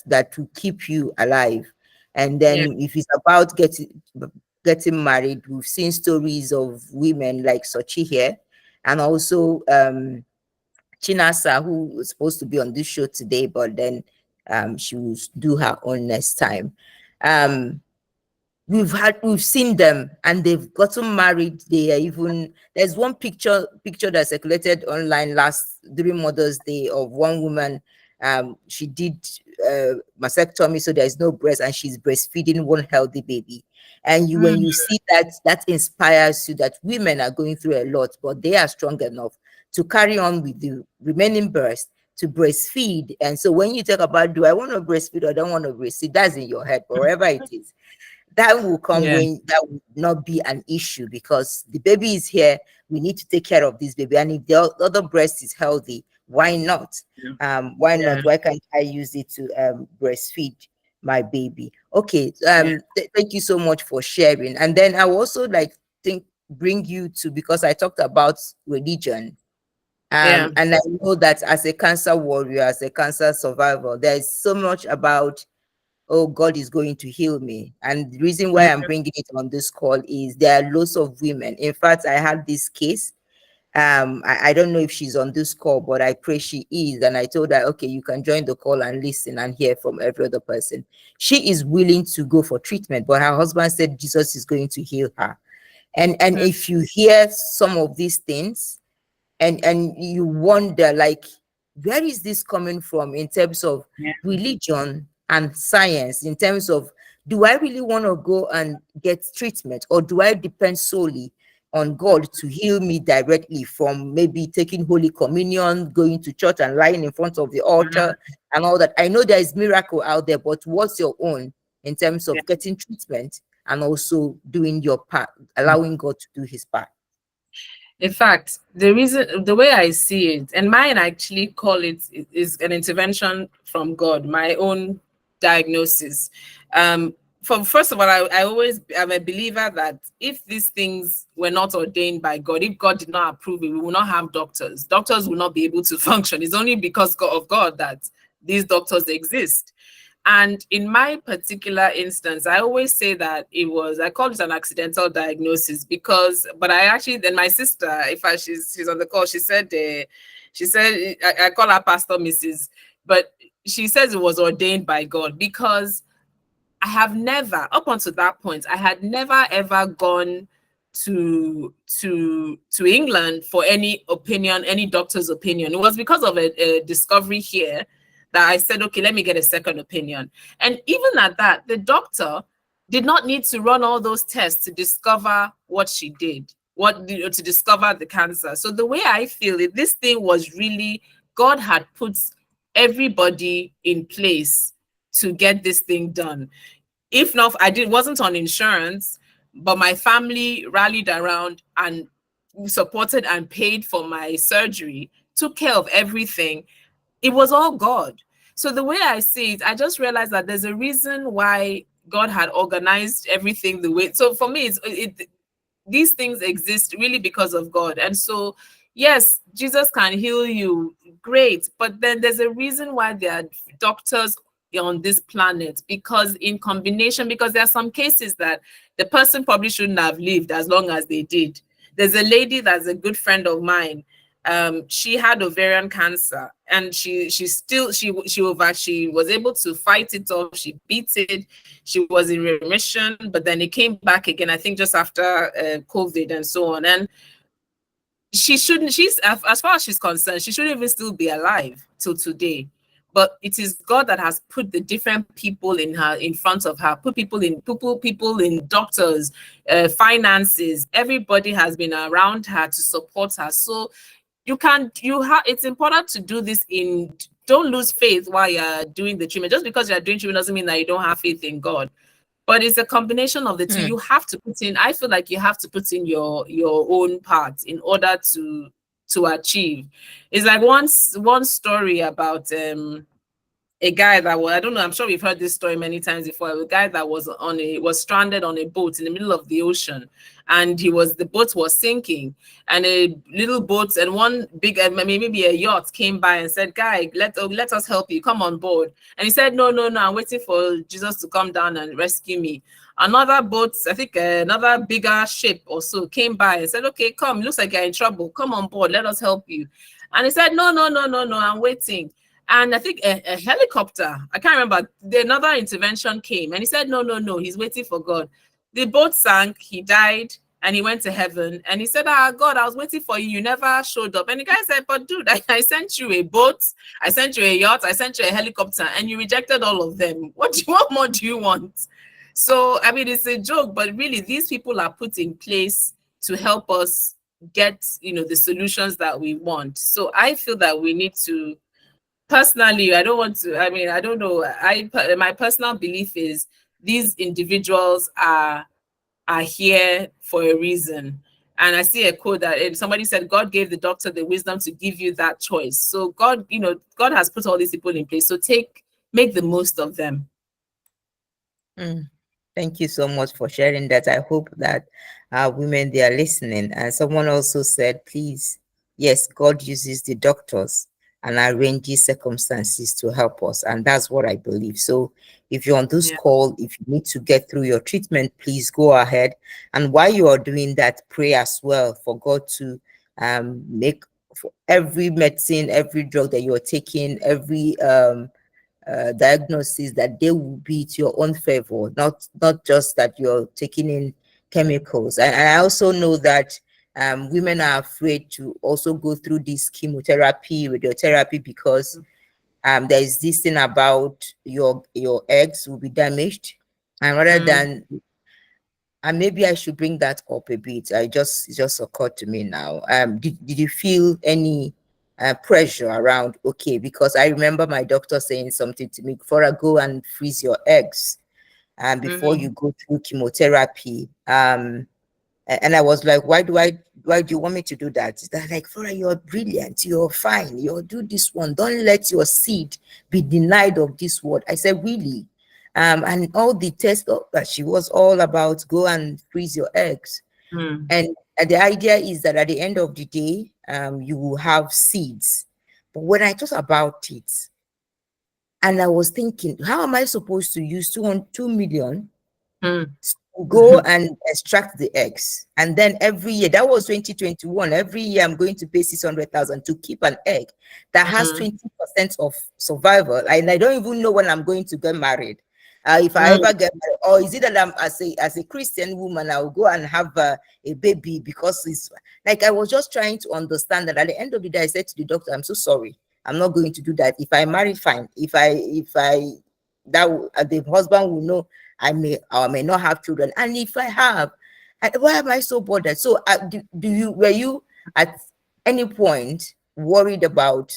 That will keep you alive. And then if it's about getting married, we've seen stories of women like Sochi here, and also Chinasa, who was supposed to be on this show today, but then she will do her own next time. We've seen them, and they've gotten married. There's one picture that circulated online during Mother's Day of one woman. She did mastectomy, so there's no breast, and she's breastfeeding one healthy baby. And when you see that inspires you that women are going through a lot, but they are strong enough to carry on with the remaining breast to breastfeed. And so when you talk about, do I want to breastfeed or don't want to breastfeed, that's in your head, but wherever it is, that will come when that will not be an issue, because the baby is here. We need to take care of this baby. And if the other breast is healthy, why not? Why not? Why can't I use it to breastfeed my baby? Okay. Thank you so much for sharing. And then I will also bring you to, because I talked about religion. And I know that as a cancer warrior, as a cancer survivor, there's so much about oh, God is going to heal me. And the reason why I'm bringing it on this call is there are lots of women. In fact, I had this case. I don't know if she's on this call, but I pray she is. And I told her, okay, you can join the call and listen and hear from every other person. She is willing to go for treatment, but her husband said Jesus is going to heal her. And if you hear some of these things, and you wonder, like, where is this coming from in terms of religion and science, in terms of, do I really want to go and get treatment, or do I depend solely on God to heal me directly from maybe taking Holy Communion, going to church and lying in front of the altar and all that? I know there is miracle out there, but what's your own in terms of getting treatment and also doing your part, allowing God to do his part? In fact, the way I see it, and mine actually call it, is an intervention from God, my own diagnosis. First of all, I'm a believer that if these things were not ordained by God, if God did not approve it, we will not have doctors. Doctors will not be able to function. It's only because of God that these doctors exist. And in my particular instance, I always say that I call it an accidental diagnosis but I actually, then my sister, she's on the call, she said, I call her Pastor Mrs., but she says it was ordained by God, because I have never, up until that point, I had never ever gone to England for any opinion, any doctor's opinion. It was because of a discovery here that I said, okay, let me get a second opinion. And even at that, the doctor did not need to run all those tests to discover what she did, to discover the cancer. So the way I feel it, this thing was really, God had put everybody in place to get this thing done. If not, wasn't on insurance, but my family rallied around and supported and paid for my surgery, took care of everything. It was all God. So the way I see it, I just realized that there's a reason why God had organized everything the way. So for me, these things exist really because of God. And so, yes, Jesus can heal you, great. But then there's a reason why there are doctors on this planet, because there are some cases that the person probably shouldn't have lived as long as they did. There's a lady that's a good friend of mine. She had ovarian cancer, and she was able to fight it off. She beat it. She was in remission, but then it came back again, I think just after COVID and so on. And as far as she's concerned, she shouldn't even still be alive till today. But it is God that has put the different people in front of her, put people in doctors, finances. Everybody has been around her to support her. So it's important to do this. Don't lose faith while you're doing the treatment. Just because you're doing treatment doesn't mean that you don't have faith in God. But it's a combination of the two. You have to put in, I feel like you have to put in your own part in order to achieve. It's like one story about a guy that was, I don't know, I'm sure we've heard this story many times before. A guy that was stranded on a boat in the middle of the ocean, and the boat was sinking, and a little boat and one big, maybe a yacht came by and said, "Guy, let us help you, come on board." And he said, no, I'm waiting for Jesus to come down and rescue me. Another boat, I think another bigger ship or so, came by and said, "Okay, come, looks like you're in trouble, come on board, let us help you." And he said, no, I'm waiting. And I think a helicopter, I can't remember, another intervention came, and he said, no, he's waiting for God. The boat sank, he died, and he went to heaven. And he said, God, I was waiting for you, you never showed up. And the guy said, but dude, I sent you a boat, I sent you a yacht, I sent you a helicopter, and you rejected all of them. What more do you want? So, I mean, it's a joke, but really, these people are put in place to help us get, the solutions that we want. So I feel that we need to, personally, I don't know. My personal belief is these individuals are here for a reason. And I see a quote that somebody said, God gave the doctor the wisdom to give you that choice. So God has put all these people in place. So make the most of them. Thank you so much for sharing that. I hope that women, they are listening. And someone also said, please, yes, God uses the doctors. and arranges circumstances to help us. And that's what I believe. So if you're on this call, if you need to get through your treatment, please go ahead. And while you are doing that, pray as well for God to make for every medicine, every drug that you're taking, every diagnosis, that they will be to your own favor, not just that you're taking in chemicals. And I also know that women are afraid to also go through this chemotherapy, radiotherapy, because there is this thing about your eggs will be damaged, and rather than, and maybe I should bring that up a bit. It just occurred to me now. Did you feel any pressure around? Okay, because I remember my doctor saying something to me before I go and freeze your eggs, and before you go through chemotherapy. And I was like, why do you want me to do that? They're like, Flora, you're brilliant, you're fine, you'll do this one. Don't let your seed be denied of this word. I said, really? And all the tests that she was all about, go and freeze your eggs. And the idea is that at the end of the day, you will have seeds. But when I thought about it, and I was thinking, how am I supposed to use 2 million go and extract the eggs? And then every year, that was 2021, every year I'm going to pay 600,000 to keep an egg that has 20% of survival. And I don't even know when I'm going to get married. If I ever get married, or is it that I'm as a Christian woman, I'll go and have a baby? Because it's like, I was just trying to understand that. At the end of the day, I said to the doctor, I'm so sorry, I'm not going to do that. If I marry, fine. If the husband will know I may or may not have children, and if I have, why am I so bothered? So were you at any point worried about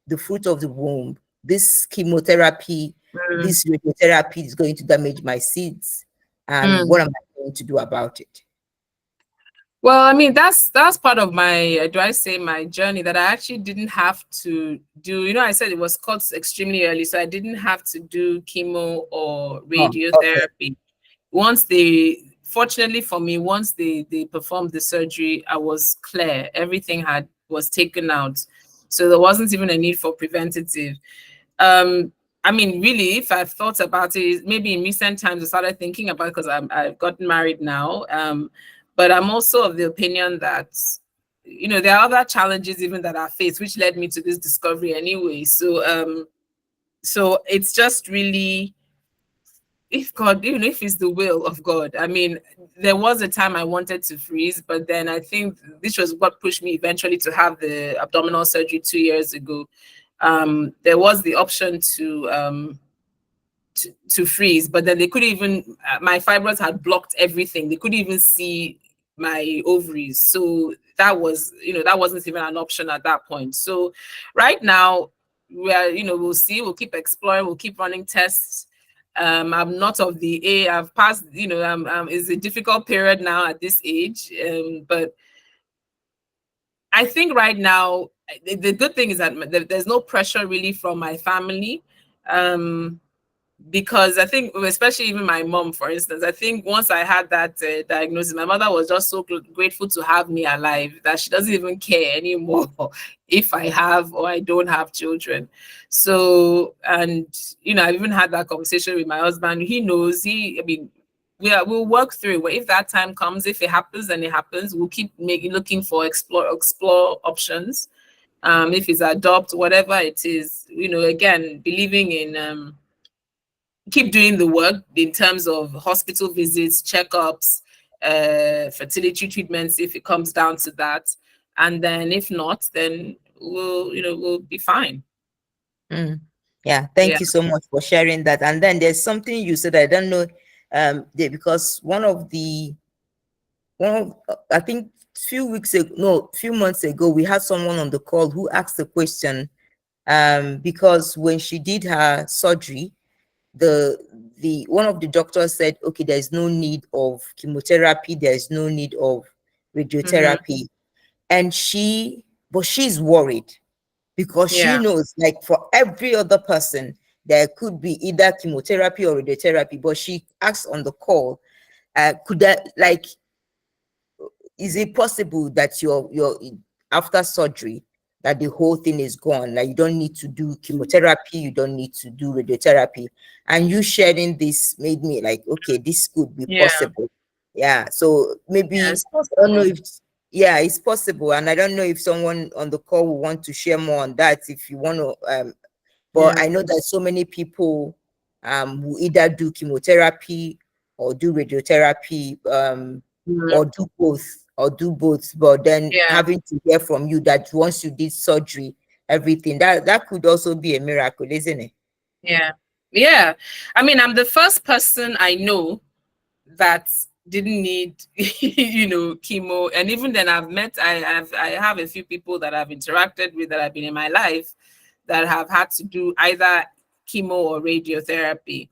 the fruit of the womb, this chemotherapy, this radiotherapy is going to damage my seeds, and what am I going to do about it? Well, I mean, that's part of my, do I say, my journey, that I actually didn't have to do. You know, I said it was caught extremely early, so I didn't have to do chemo or radiotherapy. Once fortunately for me, once they performed the surgery, I was clear. Everything was taken out, so there wasn't even a need for preventative. I mean, really, if I've thought about it, maybe in recent times I started thinking about it, because I've gotten married now. But I'm also of the opinion that, you know, there are other challenges even that are faced, which led me to this discovery anyway. So, so it's just really, if God, even if it's the will of God. I mean, there was a time I wanted to freeze, but then I think this was what pushed me eventually to have the abdominal surgery 2 years ago. There was the option to freeze, but then they couldn't even, my fibroids had blocked everything. They couldn't even see my ovaries. So that was, you know, that wasn't even an option at that point. So right now, we'll see, we'll keep exploring, we'll keep running tests. I'm not of the I've passed, it's a difficult period now at this age. But I think right now, the good thing is that there's no pressure really from my family. Because I think, especially even my mom, for instance, I think once I had that diagnosis, my mother was just so grateful to have me alive that she doesn't even care anymore if I have or I don't have children. So, and, I've even had that conversation with my husband. He knows, we'll work through it. If that time comes, if it happens, then it happens. We'll keep looking for explore options. If it's adopt, whatever it is, again, believing in, keep doing the work in terms of hospital visits, checkups, fertility treatments, if it comes down to that. And then if not, then we'll be fine. Yeah, thank you so much for sharing that. And then there's something you said, I don't know, because I think few months ago, we had someone on the call who asked the question, because when she did her surgery, one of the doctors said, okay, there's no need of chemotherapy, there's no need of radiotherapy. And she's worried, because she knows, like, for every other person, there could be either chemotherapy or radiotherapy. But she asked on the call, could that, like, is it possible that you're after surgery, that the whole thing is gone. Like you don't need to do chemotherapy, you don't need to do radiotherapy. And you sharing this made me like, okay, this could be Yeah. possible. Yeah. So Yeah, maybe it's I don't know possible. if yeah, it's possible. And I don't know if someone on the call will want to share more on that if you want to but Yeah. I know that so many people will either do chemotherapy or do radiotherapy Mm, or do both, but then yeah. having to hear from you that once you did surgery, everything that could also be a miracle, isn't it? Yeah. Yeah. I mean, I'm the first person I know that didn't need chemo, and even then I have a few people that I've interacted with that have been in my life that have had to do either chemo or radiotherapy.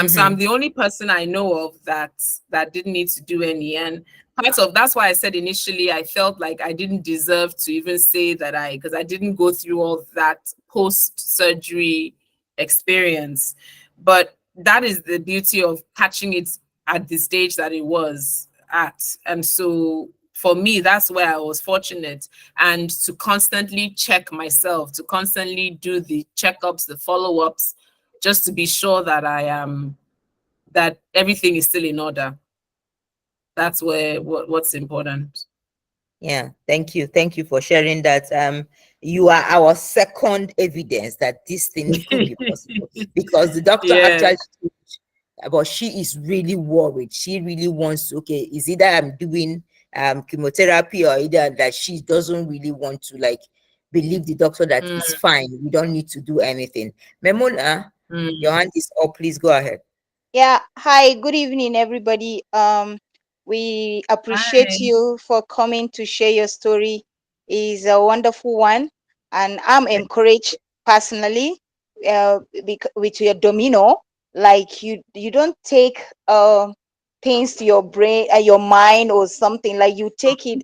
So I'm the only person I know of that didn't need to do any. And part of that's why I said initially I felt like I didn't deserve to even say that because I didn't go through all that post-surgery experience. But that is the beauty of catching it at the stage that it was at. And so for me, that's where I was fortunate. And to constantly check myself, to constantly do the checkups, the follow-ups, just to be sure that I am that everything is still in order. That's what's important. Yeah, thank you for sharing that. You are our second evidence that this thing could be possible because the doctor Yeah, actually, but she is really worried. She really wants to, okay, is either I'm doing chemotherapy or either that she doesn't really want to like believe the doctor that it's mm, fine. We don't need to do anything. Memona, your mm. hand is up. Please go ahead. Yeah, hi, good evening, everybody. We appreciate Hi. you for coming to share your story. It's a wonderful one, and I'm encouraged personally with your domino. Like you don't take things to your brain, your mind, or something. Like you take it.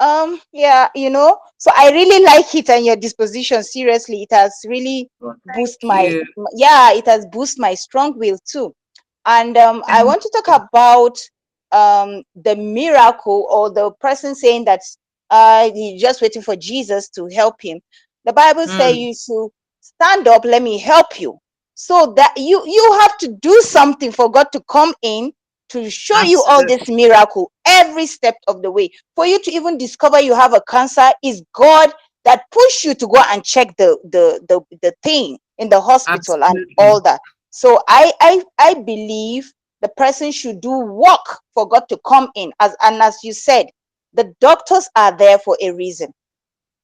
Yeah, So I really like it and your disposition. Seriously, it has really Well, boost thank my you. yeah, it has boost my strong will too. And I Thank want to talk about the miracle or the person saying that he's just waiting for Jesus to help him. The Bible says mm, you should stand up, let me help you. So that you have to do something for God to come in to show you all absolutely. this miracle every step of the way. For you to even discover you have a cancer is God that push you to go and check the thing in the hospital and Absolutely. all that. So I believe the person should do work for God to come in. As you said, the doctors are there for a reason.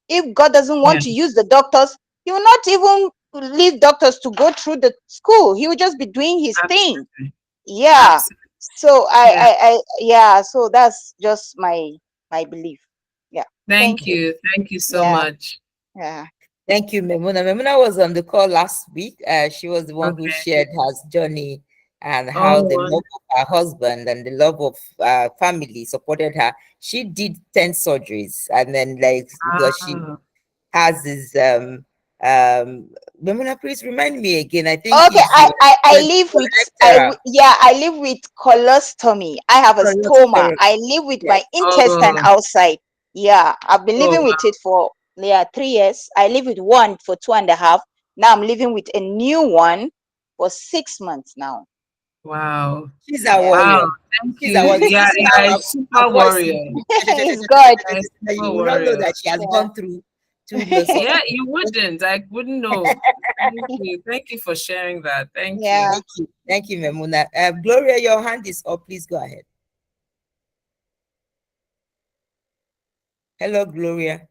If God doesn't Yeah, want to use the doctors, He will not even leave doctors to go through the school. He will just be doing His thing. absolutely. Yeah. Absolutely. So Yeah. yeah. So that's just my belief. Yeah. Thank Thank you. you. Thank you so Yeah. much. Yeah. Thank you, Memuna. Memuna was on the call last week. She was the one who Okay. shared her journey and how the Oh, love of her husband and the love of family supported her. She did 10 surgeries, and then like because she wow. has this Memuna, please remind me again. I think Okay. he's I your live with lecturer. yeah, I live with colostomy. I have a stoma. Cholesterol. I live with Yes. my intestine Oh, outside. Yeah. I've been oh, living with wow. it for 3 years. I live with one for 2.5. Now I'm living with a new one for 6 months now. Wow. She's a Yeah. Wow. warrior. Thank She's you. a warrior. This Yeah, is yeah, how a her super voice is. warrior. It's good. A You super will not know warrior. that she has Yeah. gone through those sort Yeah, of you things. wouldn't. I wouldn't know. Thank you. Thank you for sharing that. Thank Yeah. you. Thank you, Memuna. Gloria, your hand is up. Please go ahead. Hello, Gloria.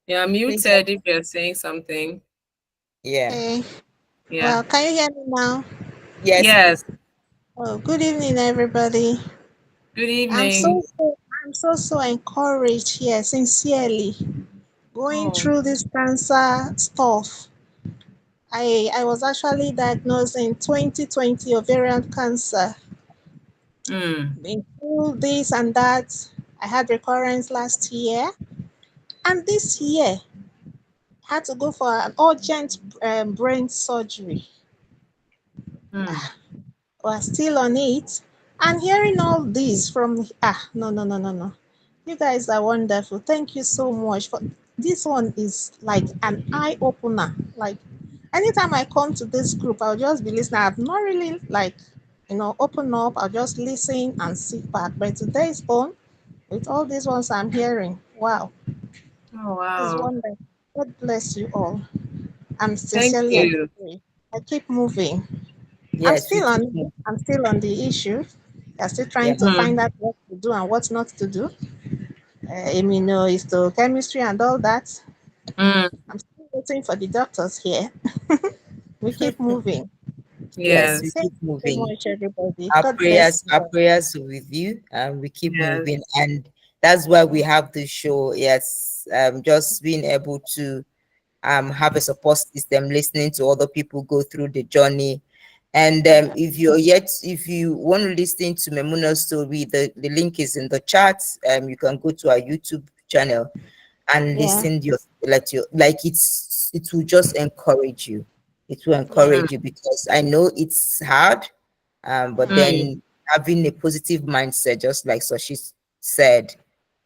You're Please. muted if you're saying something. Yeah. Hey, Yeah. well, can you hear me now? Yes, Yes. please. Oh, good evening, everybody. Good I'm evening. so, so I'm so encouraged here, sincerely. Going Oh. through this cancer stuff. I was actually diagnosed in 2020 ovarian cancer. Mm. Been through this and that. I had recurrence last year, and this year had to go for an urgent brain surgery. Mm. We're still on it. And hearing all this from no, no, no, no, no. You guys are wonderful. Thank you so much for this one. Is like an eye opener. Like anytime I come to this group, I'll just be listening. I've not really like open up. I'll just listen and sit back. But today's one, with all these ones I'm hearing, wow, Oh, it's wow. wonderful. God bless you all. I'm Thank sincerely you. encouraged. I keep moving. Yes, we keep moving. I'm still on the issue. I'm still trying to Hmm. find out what to do and what not to do. Immunohistochemistry and all that. Mm, I'm still waiting for the doctors here. We keep moving. Yes, we yes. Thank keep you so moving. much, everybody. Our God bless prayers, you our all. prayers are with you, and we keep Yes. moving. And that's why we have this show. Yes, just being able to have a support system, listening to other people go through the journey. And if you want to listen to Memuna's story, the link is in the chat. You can go to our YouTube channel and Yeah, listen it will just encourage you. It will yeah, encourage you because I know it's hard, but yeah. Mm, then having a positive mindset, just like Soshi said,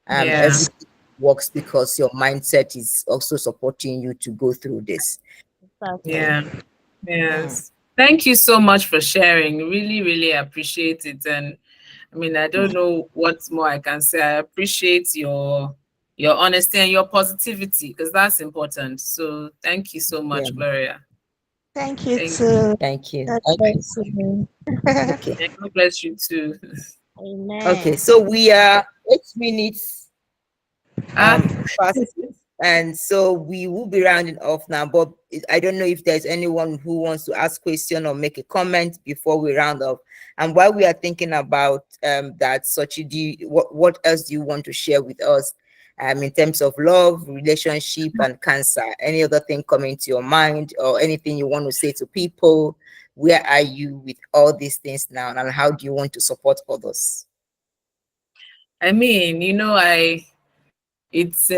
yeah. everything works because your mindset is also supporting you to go through this. Exactly. Yeah. Mm. Yes. Thank you so much for sharing. Really, really appreciate it. And I mean, I don't know what more I can say. I appreciate your honesty and your positivity because that's important. So thank you so Yeah, much, Gloria. Thank you Thank you. too. thank you. God bless you. Okay, And God bless you too. okay. Amen. So we are 8 minutes Ah, past, and so we will be rounding off now. But I don't know if there's anyone who wants to ask question or make a comment before we round off. And while we are thinking about that, Sochi, what else do you want to share with us in terms of love, relationship, and cancer? Any other thing coming to your mind, or anything you want to say to people? Where are you with all these things now, and how do you want to support others? I mean, it's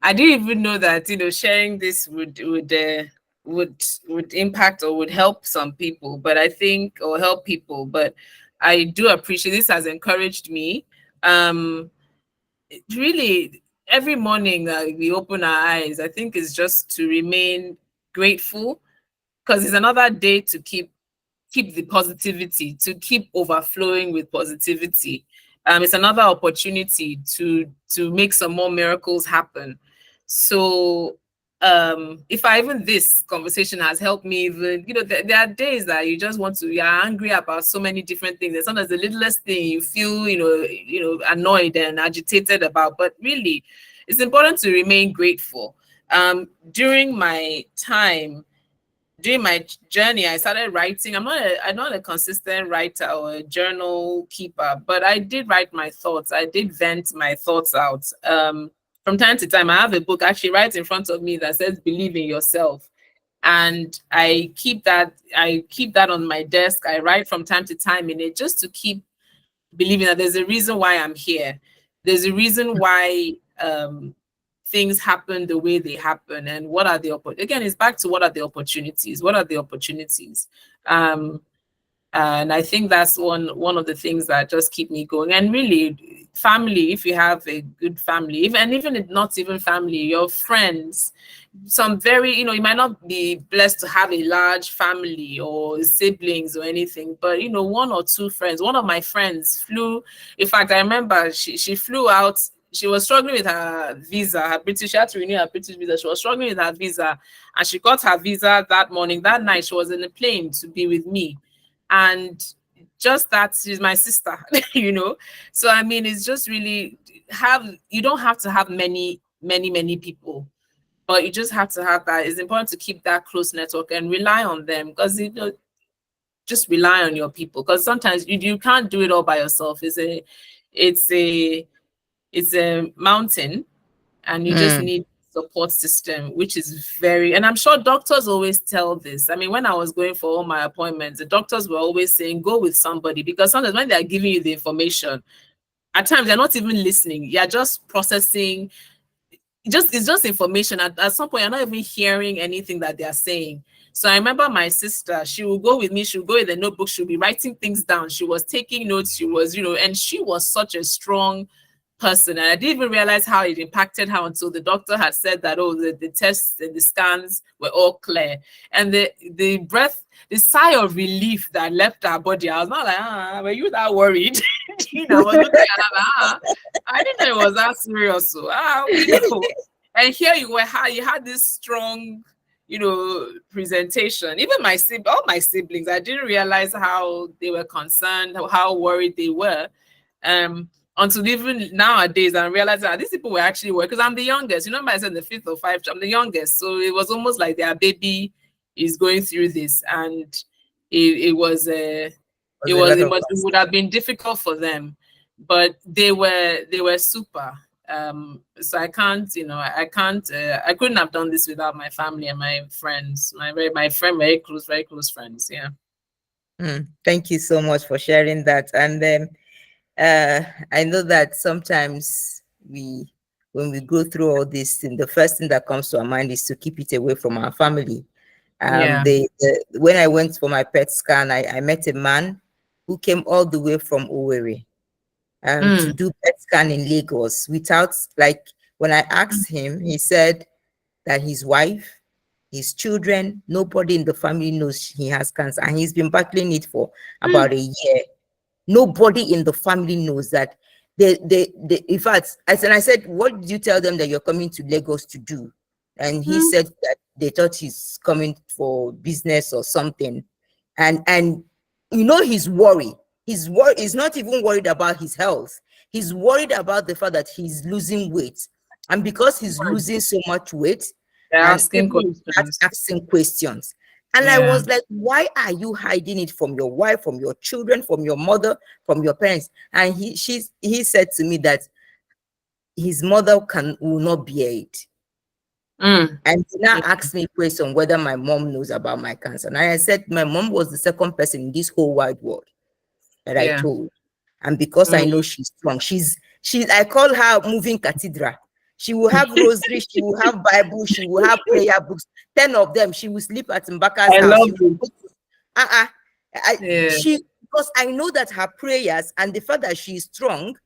I didn't even know that sharing this would impact or would help some people, but I think or help people. But I do appreciate this has encouraged me. Really, every morning we open our eyes. I think it's just to remain grateful because it's another day to keep the positivity, to keep overflowing with positivity. It's another opportunity to make some more miracles happen. So if I even this conversation has helped me even, there are days that you just want to, you're angry about so many different things. And sometimes the littlest thing you feel, annoyed and agitated about, but really it's important to remain grateful. During my time, during my journey, I started writing. I'm not a consistent writer or a journal keeper, but I did write my thoughts. I did vent my thoughts out. From time to time, I have a book actually right in front of me that says "Believe in Yourself," and I keep that. I keep that on my desk. I write from time to time in it just to keep believing that there's a reason why I'm here. There's a reason why things happen the way they happen, and what are the again? It's back to what are the opportunities? What are the opportunities? Um, and I think that's one of the things that just keep me going. And really, family. If you have a good family, even if not even family, your friends, some very, you might not be blessed to have a large family or siblings or anything, but one or two friends. One of my friends flew. In fact, I remember she flew out. She was struggling with her visa, her British. She had to renew her British visa. She was struggling with her visa, and she got her visa that morning. That night, she was in a plane to be with me, and just that she's my sister, So I mean, it's just really you don't have to have many people, but you just have to have that. It's important to keep that close network and rely on them because just rely on your people because sometimes you can't do it all by yourself. It's a it's a mountain and you just Mm, need support system, which is and I'm sure doctors always tell this. I mean, when I was going for all my appointments, the doctors were always saying go with somebody because sometimes when they're giving you the information, at times they're not even listening. You're just processing. It's just information. At some point, you're not even hearing anything that they're saying. So I remember my sister, she would go with me, she would go with the notebook, she would be writing things down. She was taking notes, she was, and she was such a strong person, and I didn't even realize how it impacted her until the doctor had said that, oh, the tests and the scans were all clear, and the sigh of relief that left her body. I was not like, were you that worried? I was looking at her, I didn't know it was that serious. So, and here you were, you had this strong, presentation. Even all my siblings, I didn't realize how they were concerned, how worried they were. Until even nowadays, I realized that these people were actually worried, because I'm the youngest. Remember, I said the fifth or fifth, I'm the youngest. So it was almost like their baby is going through this, and it would have been difficult for them, but they were super. So I can't, I couldn't have done this without my family and my friends, very close friends. Yeah. Thank you so much for sharing that. And then I know that sometimes when we go through all this, the first thing that comes to our mind is to keep it away from our family. When I went for my PET scan, I met a man who came all the way from Owerri to do PET scan in Lagos without, like, when I asked him, he said that his wife, his children, nobody in the family knows he has cancer, and he's been battling it for about a year. Nobody in the family knows that. In fact, I said, what did you tell them that you're coming to Lagos to do? And he said that they thought he's coming for business or something. And he's worried. He's not even worried about his health. He's worried about the fact that he's losing weight. And because he's losing so much weight, they're and asking asking questions. And I was like, why are you hiding it from your wife, from your children, from your mother, from your parents? And he said to me that his mother will not bear it. And he now asked me a question whether my mom knows about my cancer. And I said my mom was the second person in this whole wide world that I told. And because I know she's strong, I call her moving cathedral. She will have rosary, she will have Bible, she will have prayer books, 10 of them. She will sleep at Mbaka's house. Because I know that her prayers and the fact that she is strong,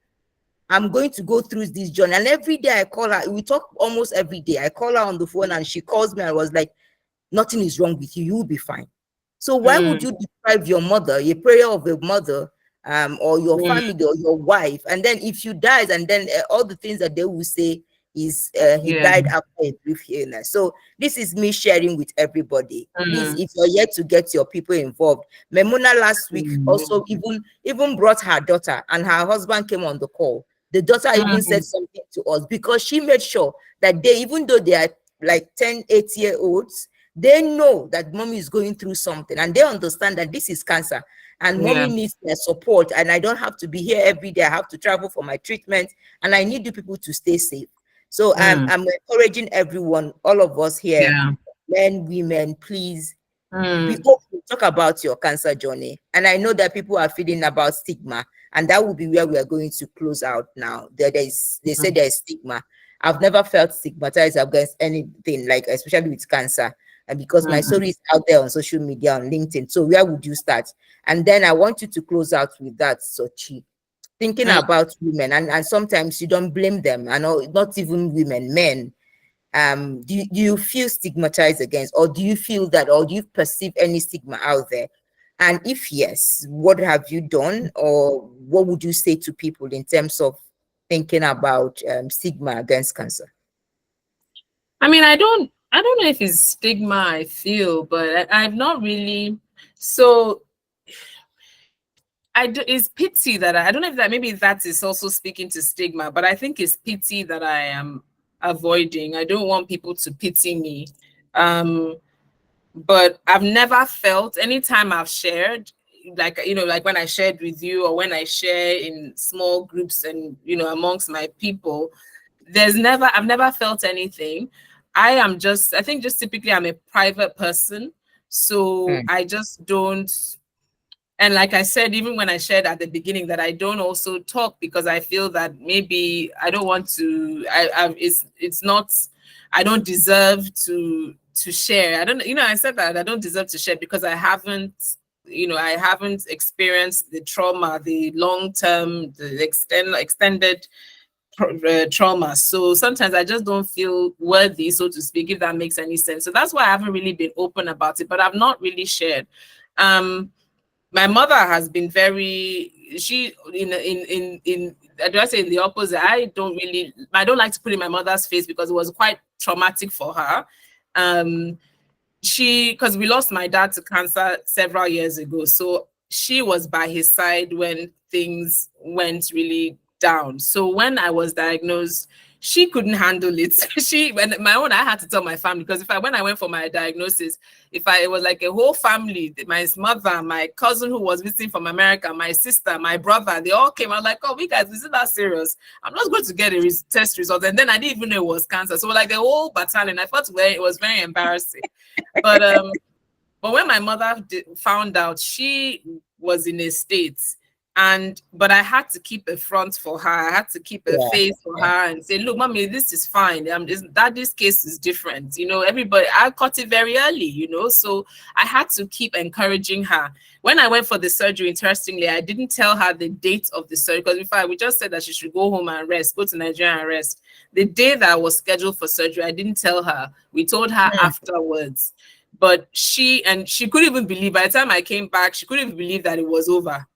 I'm going to go through this journey. And every day I call her, we talk almost every day. I call her on the phone and she calls me and I was like, nothing is wrong with you, you'll be fine. So why would you deprive your mother, a prayer of a mother, or your family or your wife, and then if you dies, and then all the things that they will say is he died after a brief illness. So this is me sharing with everybody. Please, if you're yet to get your people involved, Memuna last week also even brought her daughter, and her husband came on the call. The daughter even said something to us, because she made sure that they, even though they are like 10, 8-year-olds, they know that mommy is going through something, and they understand that this is cancer and mommy needs their support, and I don't have to be here every day. I have to travel for my treatment, and I need you people to stay safe. So I'm encouraging everyone, all of us here, men, women, please be open, talk about your cancer journey. And I know that people are feeling about stigma, and that will be where we are going to close out now. They say there is stigma. I've never felt stigmatized against anything, like especially with cancer, and because my story is out there on social media, on LinkedIn. So where would you start? And then I want you to close out with that, Sochi. Thinking about women, and sometimes you don't blame them, and not even women, men. Do you feel stigmatized against, or do you feel that, or do you perceive any stigma out there? And if yes, what have you done, or what would you say to people in terms of thinking about stigma against cancer? I mean, I don't know if it's stigma I feel, but I've not really. So it's pity that I don't know if that, maybe that is also speaking to stigma, but I think it's pity that I am avoiding. I don't want people to pity me. But I've never felt, anytime I've shared, like when I shared with you, or when I share in small groups and amongst my people, I've never felt anything. I think just typically I'm a private person, so I just don't. And like I said, even when I shared at the beginning, that I don't also talk, because I feel that maybe I don't want to. It's not. I don't deserve to share. I don't. I said that I don't deserve to share because I haven't. I haven't experienced the trauma, the long term, the extended trauma. So sometimes I just don't feel worthy, so to speak, if that makes any sense. So that's why I haven't really been open about it, but I've not really shared. My mother has been very, she in do I say in the opposite? I don't like to put in my mother's face because it was quite traumatic for her. Because we lost my dad to cancer several years ago, so she was by his side when things went really down. So when I was diagnosed, she couldn't handle it. I had to tell my family, because when I went for my diagnosis, it was like a whole family, my mother, my cousin who was visiting from America, my sister, my brother, they all came. I was like, oh, we guys, is it that serious? I'm not going to get a test result. And then I didn't even know it was cancer. So like the whole battalion, I thought it was very embarrassing. But when my mother found out, she was in a state, but I had to keep a front for her. I had to keep a face for her and say, look, mommy, this is fine. This case is different. Everybody, I caught it very early, so I had to keep encouraging her. When I went for the surgery, interestingly, I didn't tell her the date of the surgery, because we just said that she should go home and rest, go to Nigeria and rest. The day that I was scheduled for surgery, I didn't tell her. We told her afterwards. But she couldn't even believe, by the time I came back, she couldn't even believe that it was over,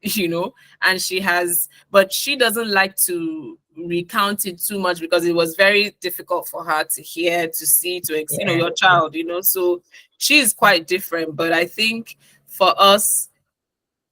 but she doesn't like to recount it too much, because it was very difficult for her to hear, to see, your child, so she's quite different. But I think for us,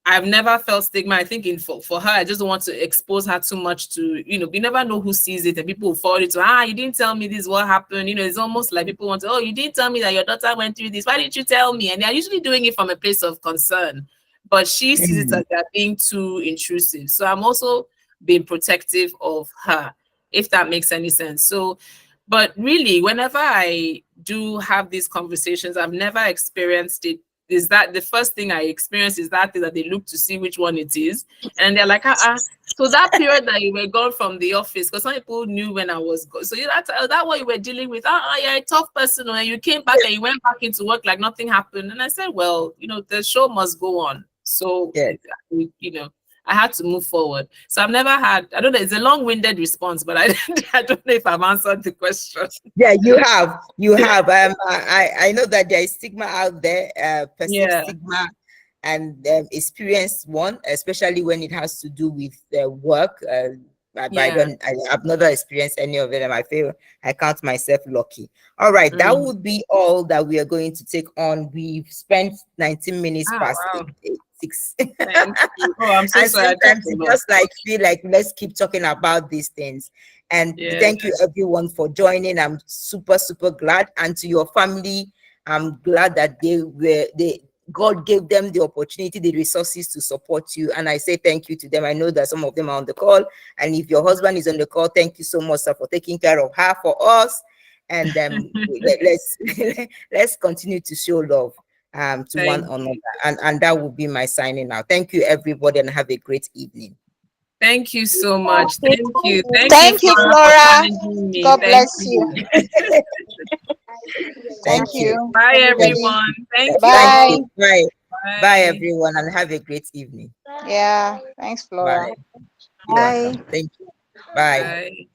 I've never felt stigma. I think for her, I just don't want to expose her too much to, we never know who sees it, and people will forward it to, you didn't tell me this, what happened? It's almost like people want to, you didn't tell me that your daughter went through this. Why didn't you tell me? And they're usually doing it from a place of concern, but she sees it as they're being too intrusive. So I'm also being protective of her, if that makes any sense. So, but really, whenever I do have these conversations, I've never experienced it. Is that the first thing I experienced is that thing that they look to see which one it is. And they're like, so that period that you were gone from the office, because some people knew when I was gone. So that what you were dealing with. You're a tough person. And you came back and you went back into work like nothing happened. And I said, well, the show must go on. So, I had to move forward. So I've never had, I don't know, it's a long-winded response, but I don't know if I've answered the question. Yeah, you have. I know that there is stigma out there, perceived stigma, and experienced one, especially when it has to do with work. I've never experienced any of it, and I feel I count myself lucky. All right, that would be all that we are going to take on. We've spent 19 minutes past 6. Thank you. Oh, I'm so sorry. Sometimes you just feel like let's keep talking about these things. And thank you everyone for joining. I'm super, super glad. And to your family, I'm glad that God gave them the opportunity, the resources to support you. And I say thank you to them. I know that some of them are on the call. And if your husband is on the call, thank you so much, sir, for taking care of her for us. And let's continue to show love to one another. And that will be my signing out. Thank you, everybody, and have a great evening. Thank you so much. Thank you. Thank you, Flora. God bless you. Thank you. Bye, everyone. Thank you. Bye. Bye. Bye, everyone, and have a great evening. Yeah. Thanks, Flora. Bye. You're welcome. Thank you. Bye. Bye.